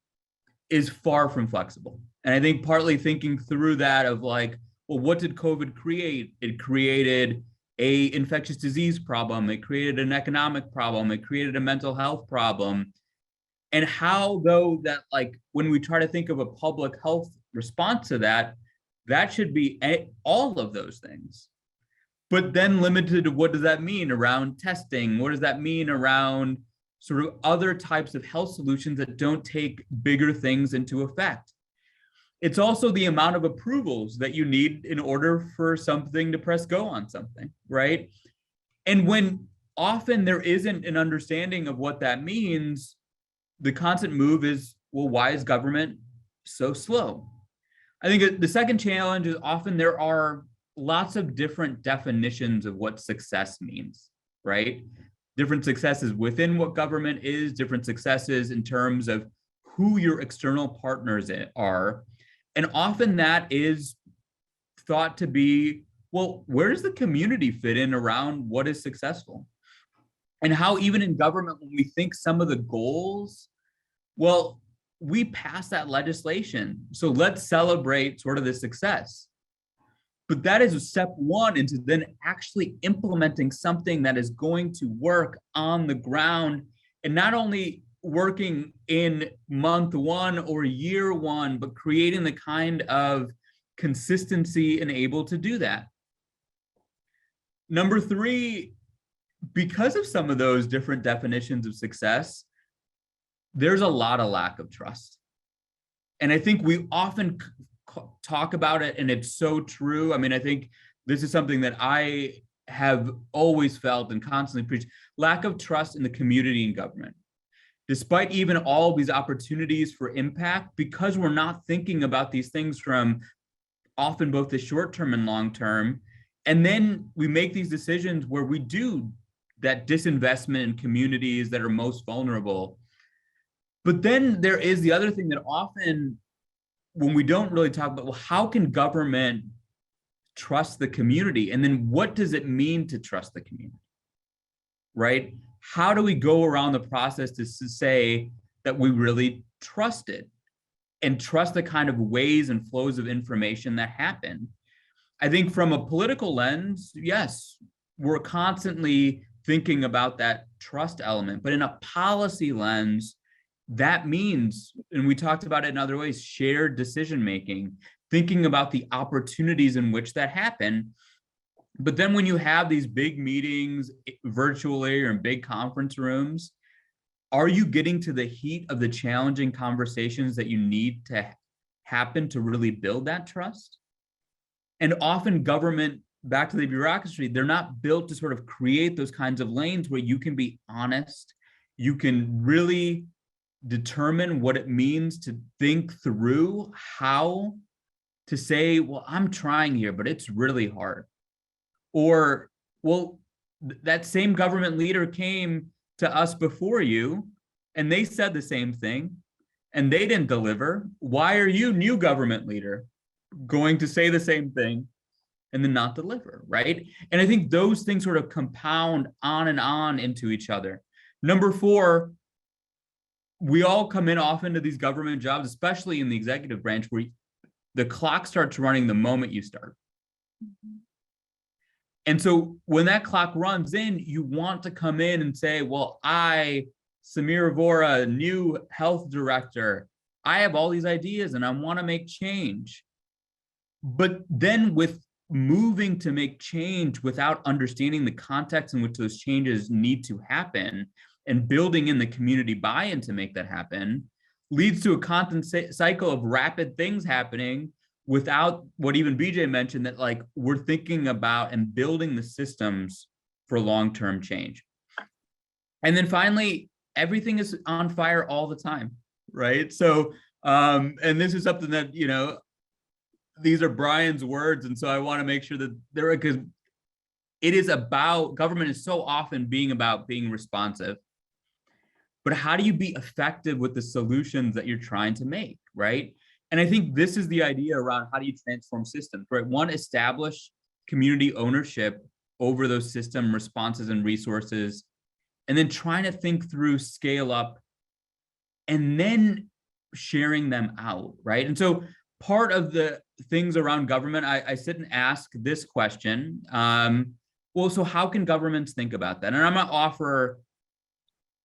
is far from flexible. And I think partly thinking through that of like, well, what did COVID create? It created an infectious disease problem. It created an economic problem. It created a mental health problem. And how, though, that like when we try to think of a public health response to that, that should be all of those things. But then limited to what does that mean around testing? What does that mean around sort of other types of health solutions that don't take bigger things into effect? It's also the amount of approvals that you need in order for something to press go on something, right? And when often there isn't an understanding of what that means, the constant move is, well, why is government so slow? I think the second challenge is often there are lots of different definitions of what success means, right? Different successes within what government is, different successes in terms of who your external partners are. And often that is thought to be, well, where does the community fit in around what is successful? And how even in government, when we think some of the goals, well, we pass that legislation. So let's celebrate sort of the success. But that is step one into then actually implementing something that is going to work on the ground, and not only working in month one or year one, but creating the kind of consistency and able to do that. Number three, because of some of those different definitions of success, there's a lot of lack of trust. And I think we often talk about it, and it's so true. I mean, I think this is something that I have always felt and constantly preached: lack of trust in the community and government. Despite even all these opportunities for impact, because we're not thinking about these things from often both the short term and long term, and then we make these decisions where we do that disinvestment in communities that are most vulnerable. But then there is the other thing that often, when we don't really talk about, well, how can government trust the community? And then what does it mean to trust the community, right? How do we go around the process to say that we really trust it and trust the kind of ways and flows of information that happen? I think from a political lens, yes, we're constantly thinking about that trust element, but in a policy lens, that means, and we talked about it in other ways, shared decision-making, thinking about the opportunities in which that happen. But then when you have these big meetings virtually or in big conference rooms, are you getting to the heat of the challenging conversations that you need to happen to really build that trust? And often government, back to the bureaucracy, they're not built to sort of create those kinds of lanes where you can be honest, you can really determine what it means to think through how to say, well, I'm trying here, but it's really hard. Or, well, that same government leader came to us before you and they said the same thing and they didn't deliver. Why are you, new government leader, going to say the same thing and then not deliver, right? And I think those things sort of compound on and on into each other. Number four, we all come in often to these government jobs, especially in the executive branch, where the clock starts running the moment you start. And so when that clock runs in, you want to come in and say, well, I, Samir Vora, new health director, I have all these ideas and I want to make change. But then with moving to make change without understanding the context in which those changes need to happen and building in the community buy-in to make that happen leads to a constant cycle of rapid things happening without what even BJ mentioned, that like we're thinking about and building the systems for long-term change. And then finally, everything is on fire all the time, right? So, and this is something that, you know, these are Brian's words. And so I want to make sure that they're, because it is about, government is so often being about being responsive, but how do you be effective with the solutions that you're trying to make, right? And I think this is the idea around how do you transform systems, right? One, establish community ownership over those system responses and resources, and then trying to think through scale up and then sharing them out, right? And so part of the things around government, I sit and ask this question, well, so how can governments think about that? And I'm gonna offer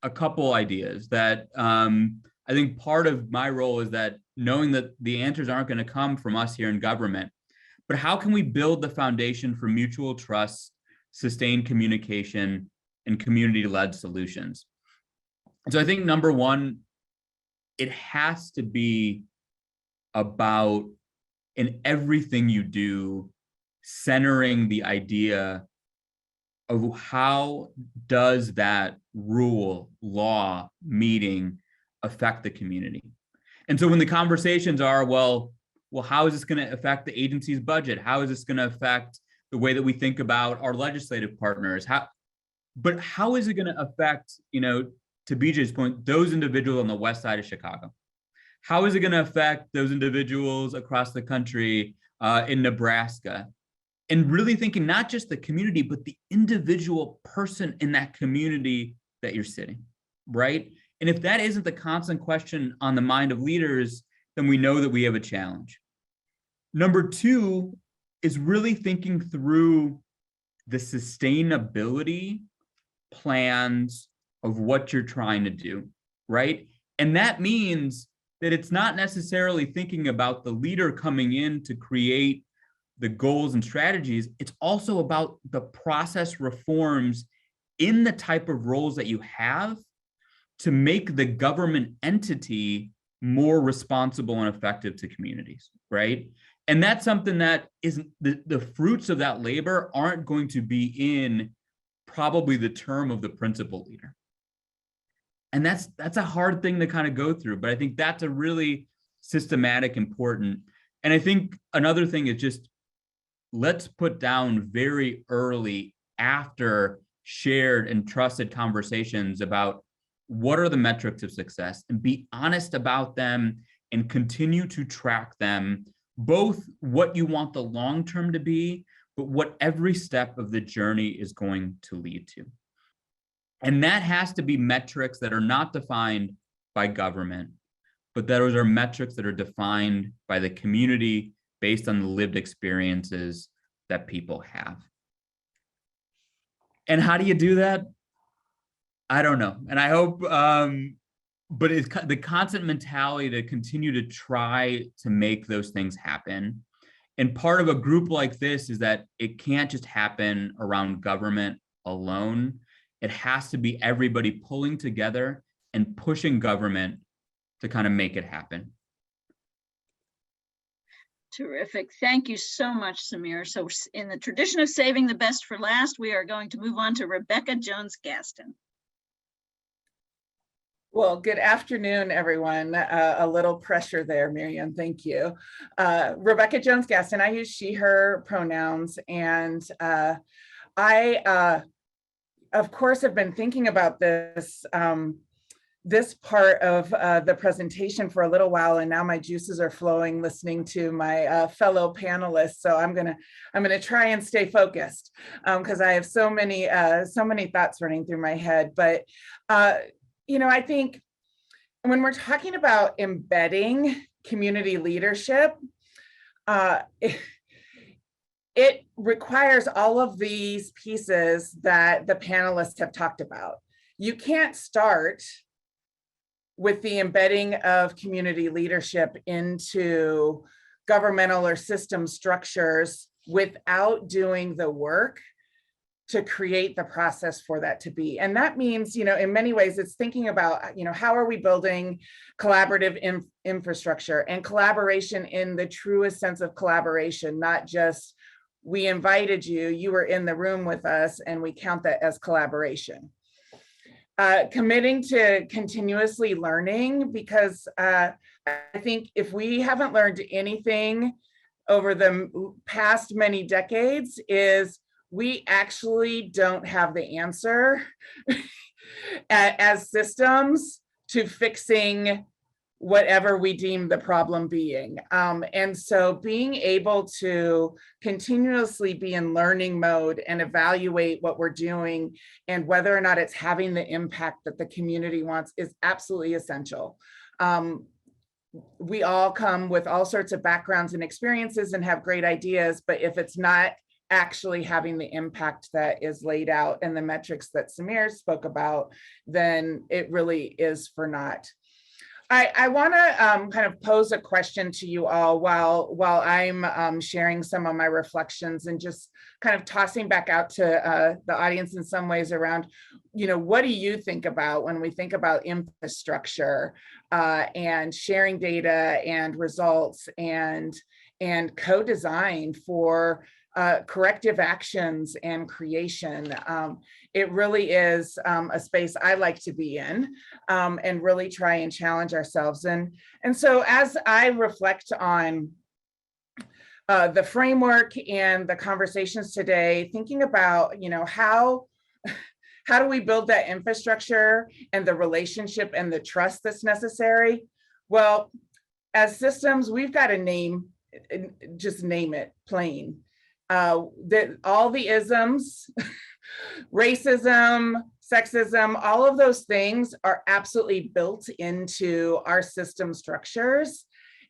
a couple ideas that I think part of my role is that knowing that the answers aren't going to come from us here in government, but how can we build the foundation for mutual trust, sustained communication, and community-led solutions? So I think number one, it has to be about, in everything you do, centering the idea of how does that rule, law, meeting affect the community. And so when the conversations are, well, how is this going to affect the agency's budget? How is this going to affect the way that we think about our legislative partners? But how is it going to affect, you know, to BJ's point, those individuals on the west side of Chicago? How is it going to affect those individuals across the country in Nebraska? And really thinking not just the community, but the individual person in that community that you're sitting, right? And if that isn't the constant question on the mind of leaders, then we know that we have a challenge. Number two is really thinking through the sustainability plans of what you're trying to do, right? And that means that it's not necessarily thinking about the leader coming in to create the goals and strategies. It's also about the process reforms in the type of roles that you have to make the government entity more responsible and effective to communities, right? And that's something that isn't, the fruits of that labor aren't going to be in probably the term of the principal leader. And that's a hard thing to kind of go through, but I think that's a really systematic, important. And I think another thing is just, let's put down very early, after shared and trusted conversations about what are the metrics of success, and be honest about them and continue to track them, both what you want the long term to be, but what every step of the journey is going to lead to. And that has to be metrics that are not defined by government, but those are metrics that are defined by the community based on the lived experiences that people have. And how do you do that? I don't know. And I hope, but it's the constant mentality to continue to try to make those things happen. And part of a group like this is that it can't just happen around government alone. It has to be everybody pulling together and pushing government to kind of make it happen. Terrific. Thank you so much, Samir. So in the tradition of saving the best for last, we are going to move on to Rebecca Jones-Gaston. Well, good afternoon, everyone. A little pressure there, Miriam. Thank you. Rebecca Jones-Gaston. I use she, her pronouns. And I, of course, have been thinking about this this part of the presentation for a little while, and now my juices are flowing listening to my fellow panelists. So I'm gonna try and stay focused because I have so many thoughts running through my head. But you know, I think when we're talking about embedding community leadership, it requires all of these pieces that the panelists have talked about. You can't start with the embedding of community leadership into governmental or system structures without doing the work to create the process for that to be. And that means, you know, in many ways, it's thinking about, you know, how are we building collaborative infrastructure and collaboration in the truest sense of collaboration, not just we invited you, you were in the room with us, and we count that as collaboration. Committing to continuously learning, because I think if we haven't learned anything over the past many decades, is we actually don't have the answer as systems to fixing whatever we deem the problem being. And so being able to continuously be in learning mode and evaluate what we're doing and whether or not it's having the impact that the community wants is absolutely essential. We all come with all sorts of backgrounds and experiences and have great ideas, but if it's not actually having the impact that is laid out and the metrics that Samir spoke about, then it really is for naught. I want to kind of pose a question to you all while I'm sharing some of my reflections and just kind of tossing back out to the audience in some ways around, you know, what do you think about when we think about infrastructure and sharing data and results and co-design for corrective actions and creation? It really is a space I like to be in and really try and challenge ourselves. And so as I reflect on the framework and the conversations today, thinking about, you know, how do we build that infrastructure and the relationship and the trust that's necessary? Well, as systems, we've got to just name it plain. All the isms, racism, sexism, all of those things are absolutely built into our system structures.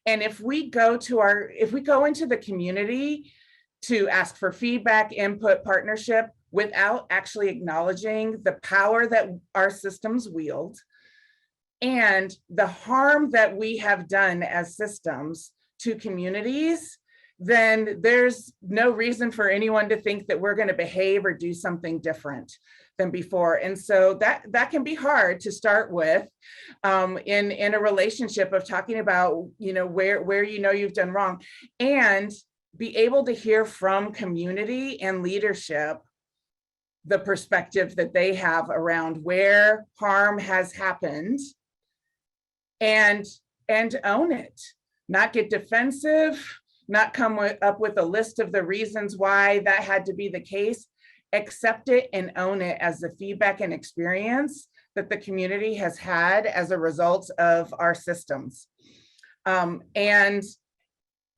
And if we go into the community to ask for feedback, input, partnership, without actually acknowledging the power that our systems wield, and the harm that we have done as systems to communities, then there's no reason for anyone to think that we're going to behave or do something different than before. And so that can be hard to start with in a relationship of talking about, where you've done wrong, and be able to hear from community and leadership the perspective that they have around where harm has happened, and own it, not get defensive, not come up with a list of the reasons why that had to be the case. Accept it and own it as the feedback and experience that the community has had as a result of our systems. And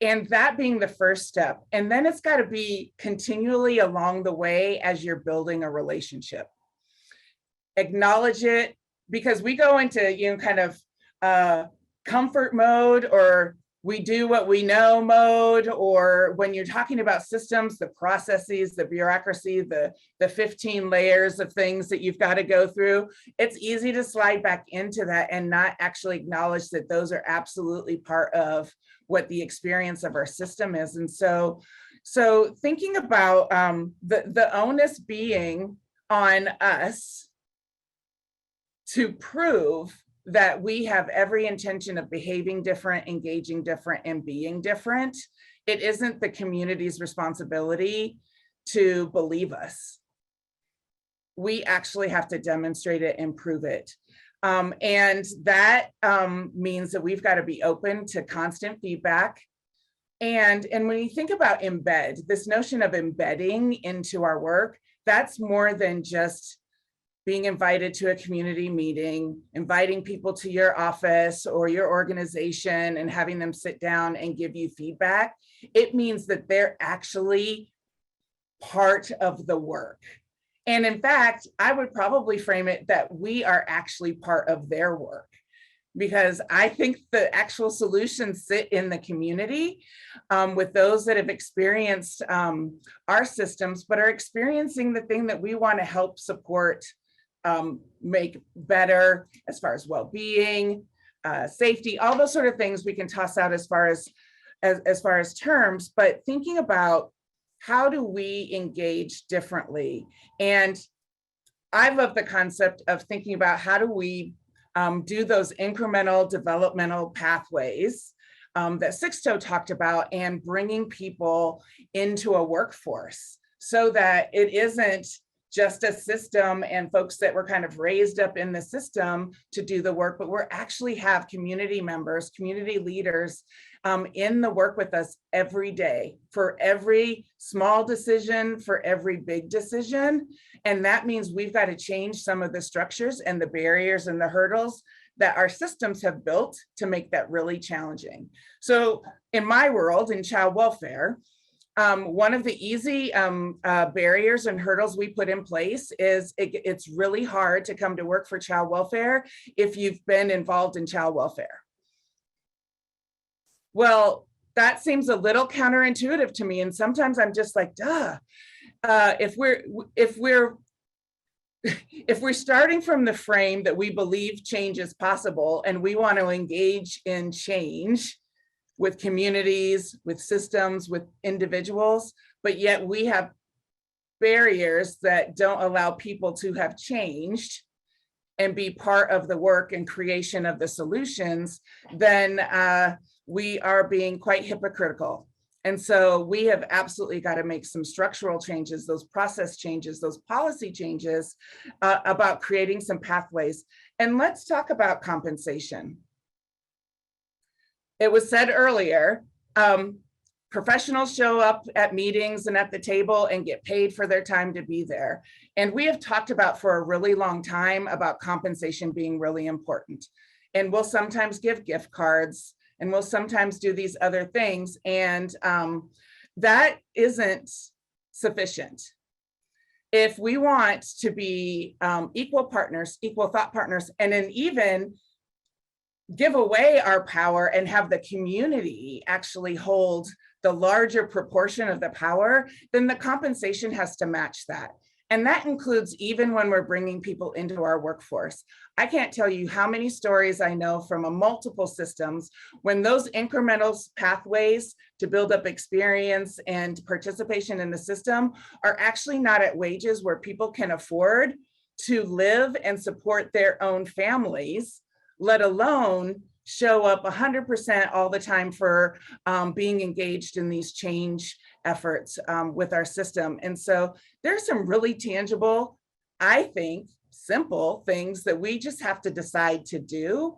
that being the first step. And then it's got to be continually along the way as you're building a relationship. Acknowledge it, because we go into, kind of comfort mode, or we do what we know mode, or when you're talking about systems, the processes, the bureaucracy, the 15 layers of things that you've got to go through, it's easy to slide back into that and not actually acknowledge that those are absolutely part of what the experience of our system is. And so thinking about the onus being on us to prove that we have every intention of behaving different, engaging different, and being different. It isn't the community's responsibility to believe us. We actually have to demonstrate it and prove it. And that means that we've got to be open to constant feedback. And when you think about embed, this notion of embedding into our work, that's more than just being invited to a community meeting, inviting people to your office or your organization and having them sit down and give you feedback. It means that they're actually part of the work. And in fact, I would probably frame it that we are actually part of their work, because I think the actual solutions sit in the community with those that have experienced our systems, but are experiencing the thing that we want to help support, make better as far as well-being, safety, all those sort of things we can toss out as far as terms, but thinking about how do we engage differently. And I love the concept of thinking about how do we do those incremental developmental pathways that Sixto talked about, and bringing people into a workforce so that it isn't just a system and folks that were kind of raised up in the system to do the work, but we're actually have community members, community leaders in the work with us every day for every small decision, for every big decision. And that means we've got to change some of the structures and the barriers and the hurdles that our systems have built to make that really challenging. So in my world, in child welfare, one of the easy barriers and hurdles we put in place is it's really hard to come to work for child welfare if you've been involved in child welfare. Well, that seems a little counterintuitive to me. And sometimes I'm just like, duh, if we're starting from the frame that we believe change is possible and we want to engage in change with communities, with systems, with individuals, but yet we have barriers that don't allow people to have changed and be part of the work and creation of the solutions, then we are being quite hypocritical. And so we have absolutely got to make some structural changes, those process changes, those policy changes about creating some pathways. And let's talk about compensation. It was said earlier, professionals show up at meetings and at the table and get paid for their time to be there. And we have talked about for a really long time about compensation being really important. And we'll sometimes give gift cards, and we'll sometimes do these other things. And that isn't sufficient. If we want to be equal partners, equal thought partners, and then even give away our power and have the community actually hold the larger proportion of the power, then the compensation has to match that. And that includes even when we're bringing people into our workforce. I can't tell you how many stories I know from multiple systems when those incremental pathways to build up experience and participation in the system are actually not at wages where people can afford to live and support their own families, let alone show up 100% all the time for being engaged in these change efforts with our system. And so there's some really tangible, I think, simple things that we just have to decide to do.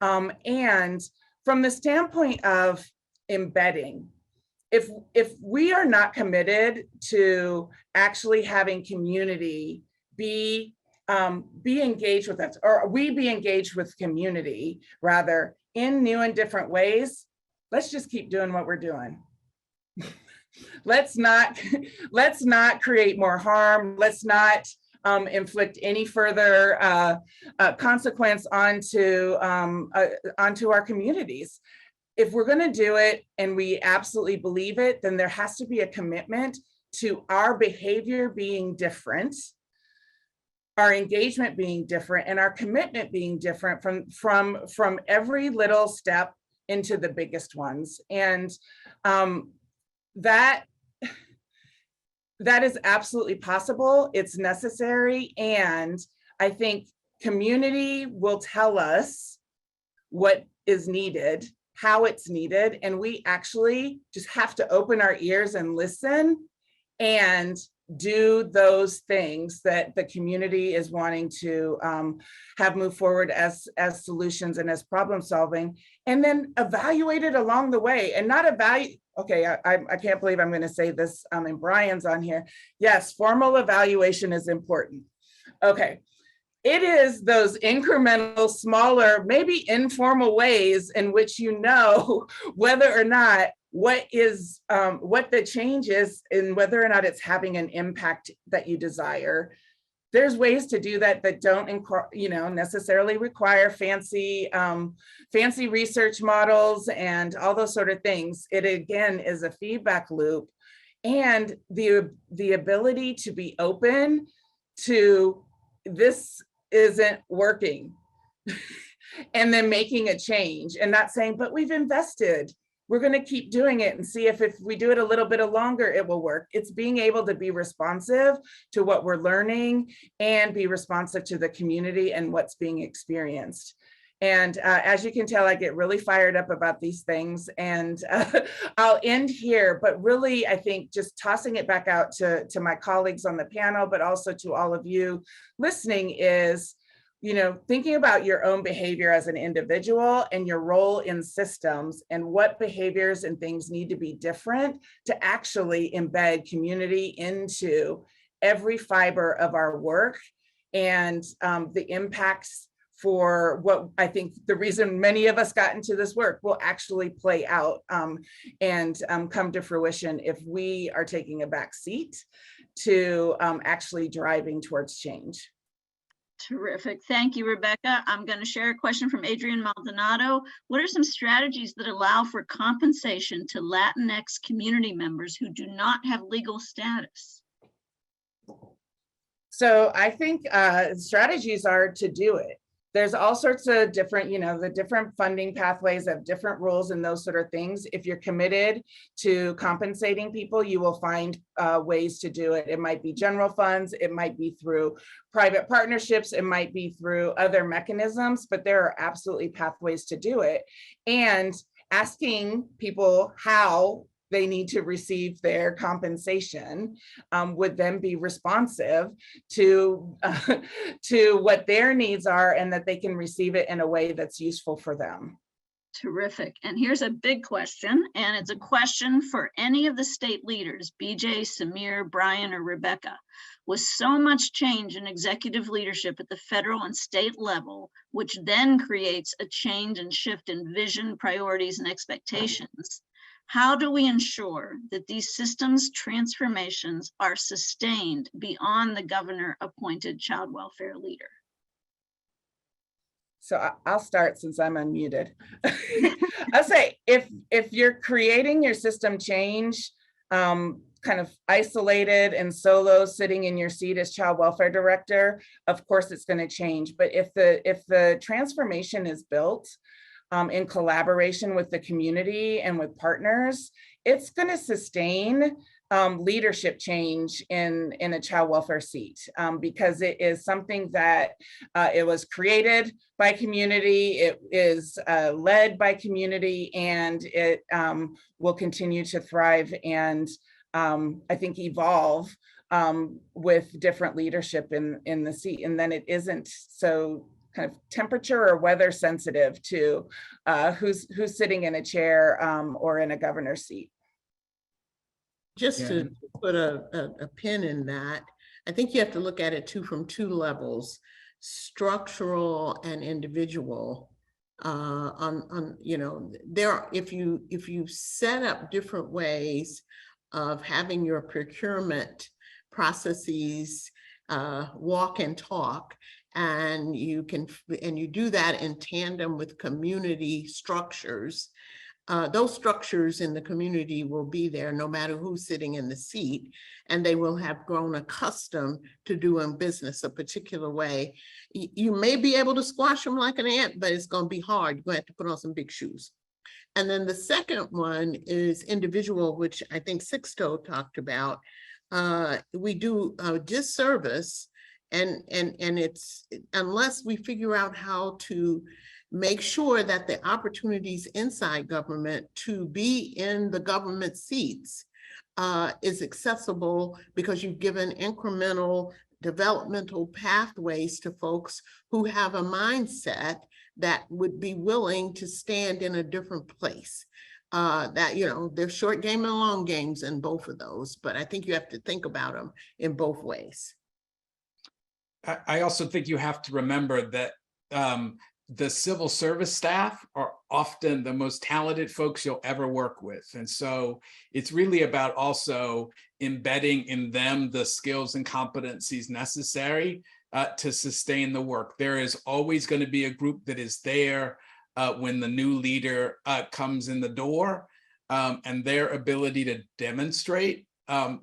And from the standpoint of embedding, if we are not committed to actually having community be engaged with us, or we be engaged with community rather in new and different ways, let's just keep doing what we're doing. Let's not create more harm. Let's not inflict any further consequence onto our communities. If we're going to do it and we absolutely believe it, then there has to be a commitment to our behavior being different, our engagement being different, and our commitment being different from every little step into the biggest ones. And that is absolutely possible. It's necessary. And I think community will tell us what is needed, how it's needed. And we actually just have to open our ears and listen and do those things that the community is wanting to have move forward as solutions and as problem solving, and then evaluate it along the way and not evaluate. Okay, I can't believe I'm going to say this, and Brian's on here. Yes, formal evaluation is important. Okay, it is those incremental, smaller, maybe informal ways in which you know whether or not what the change is and whether or not it's having an impact that you desire. There's ways to do that that don't necessarily require fancy research models and all those sort of things. It again is a feedback loop, and the ability to be open to this isn't working and then making a change and not saying, but we've invested, we're going to keep doing it and see if we do it a little bit longer, it will work. It's being able to be responsive to what we're learning and be responsive to the community and what's being experienced. And as you can tell, I get really fired up about these things, and I'll end here, but really, I think just tossing it back out to my colleagues on the panel, but also to all of you listening is, thinking about your own behavior as an individual and your role in systems and what behaviors and things need to be different to actually embed community into every fiber of our work, and the impacts for what I think the reason many of us got into this work will actually play out and come to fruition if we are taking a back seat to actually driving towards change. Terrific. Thank you, Rebecca. I'm going to share a question from Adrian Maldonado. What are some strategies that allow for compensation to Latinx community members who do not have legal status? So I think strategies are to do it. There's all sorts of different, the different funding pathways have different rules and those sort of things. If you're committed to compensating people, you will find ways to do it. It might be general funds, it might be through private partnerships, it might be through other mechanisms, but there are absolutely pathways to do it. And asking people how they need to receive their compensation would then be responsive to what their needs are, and that they can receive it in a way that's useful for them. Terrific. And here's a big question, and it's a question for any of the state leaders, BJ, Samir, Brian, or Rebecca. With so much change in executive leadership at the federal and state level, which then creates a change and shift in vision, priorities, and expectations, how do we ensure that these systems transformations are sustained beyond the governor-appointed child welfare leader? So I'll start since I'm unmuted. I'll say if you're creating your system change, kind of isolated and solo sitting in your seat as child welfare director, of course it's going to change. But if the transformation is built in collaboration with the community and with partners, it's going to sustain leadership change in a child welfare seat, because it is something that it was created by community, it is led by community, and it will continue to thrive and I think evolve with different leadership in the seat. And then it isn't so kind of temperature or weather sensitive to who's sitting in a chair or in a governor's seat. Just to put a pin in that, I think you have to look at it from two levels, structural and individual. If you set up different ways of having your procurement processes walk and talk, and you do that in tandem with community structures, those structures in the community will be there no matter who's sitting in the seat, and they will have grown accustomed to doing business a particular way. You may be able to squash them like an ant, but it's going to be hard. You're going to have to put on some big shoes. And then the second one is individual, which I think Sixto talked about. We do a disservice, and it's, unless we figure out how to make sure that the opportunities inside government to be in the government seats is accessible, because you've given incremental developmental pathways to folks who have a mindset that would be willing to stand in a different place. There's short game and long games in both of those, but I think you have to think about them in both ways. I also think you have to remember that the civil service staff are often the most talented folks you'll ever work with. And so it's really about also embedding in them the skills and competencies necessary to sustain the work. There is always going to be a group that is there when the new leader comes in the door, and their ability to demonstrate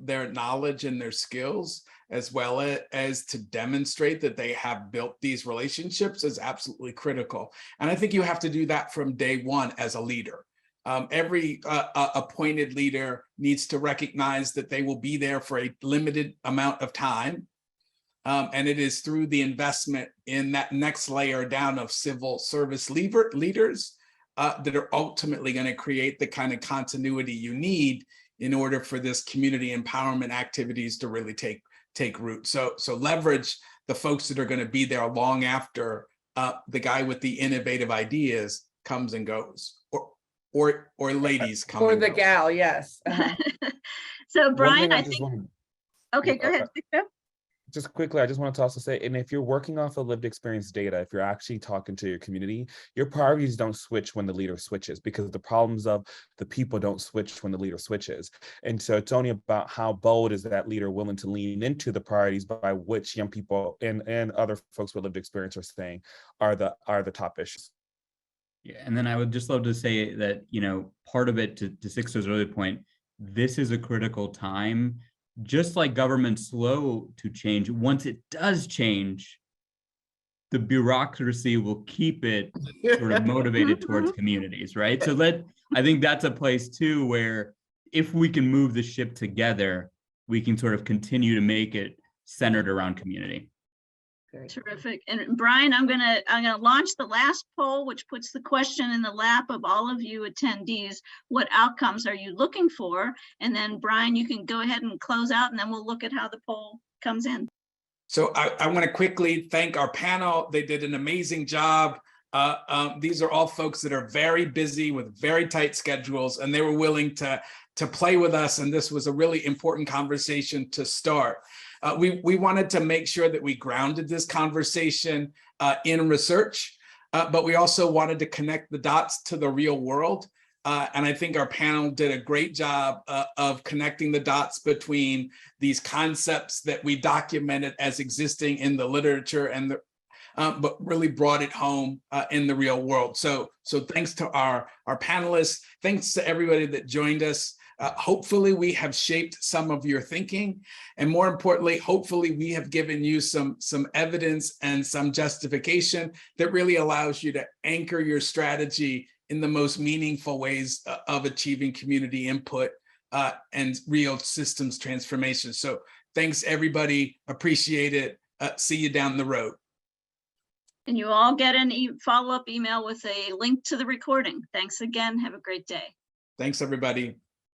their knowledge and their skills, as well as to demonstrate that they have built these relationships, is absolutely critical. And I think you have to do that from day one as a leader. Every appointed leader needs to recognize that they will be there for a limited amount of time. And it is through the investment in that next layer down of civil service leaders that are ultimately going to create the kind of continuity you need in order for this community empowerment activities to really take root. So leverage the folks that are going to be there long after the guy with the innovative ideas comes and goes, or ladies come or and the go. gal, yes. So Brian, I think, okay, go ahead. Just quickly, I just wanted to also say, and if you're working off of lived experience data, if you're actually talking to your community, your priorities don't switch when the leader switches, because the problems of the people don't switch when the leader switches. And so it's only about how bold is that leader willing to lean into the priorities by which young people and other folks with lived experience are saying are the top issues. Yeah, and then I would just love to say that, part of it, to Sixto's earlier point, this is a critical time. Just like government's slow to change, once it does change, the bureaucracy will keep it sort of motivated towards communities, right? So I think that's a place too where if we can move the ship together, we can sort of continue to make it centered around community. Terrific. And Brian, I'm gonna launch the last poll, which puts the question in the lap of all of you attendees. What outcomes are you looking for? And then Brian, you can go ahead and close out, and then we'll look at how the poll comes in. So I want to quickly thank our panel. They did an amazing job. These are all folks that are very busy with very tight schedules, and they were willing to play with us. And this was a really important conversation to start. We wanted to make sure that we grounded this conversation in research, but we also wanted to connect the dots to the real world. And I think our panel did a great job of connecting the dots between these concepts that we documented as existing in the literature and but really brought it home in the real world. So thanks to our panelists, thanks to everybody that joined us. Hopefully we have shaped some of your thinking, and more importantly, hopefully we have given you some evidence and some justification that really allows you to anchor your strategy in the most meaningful ways of achieving community input and real systems transformation. So thanks everybody, appreciate it. See you down the road. And you all get an follow-up email with a link to the recording. Thanks again. Have a great day. Thanks everybody.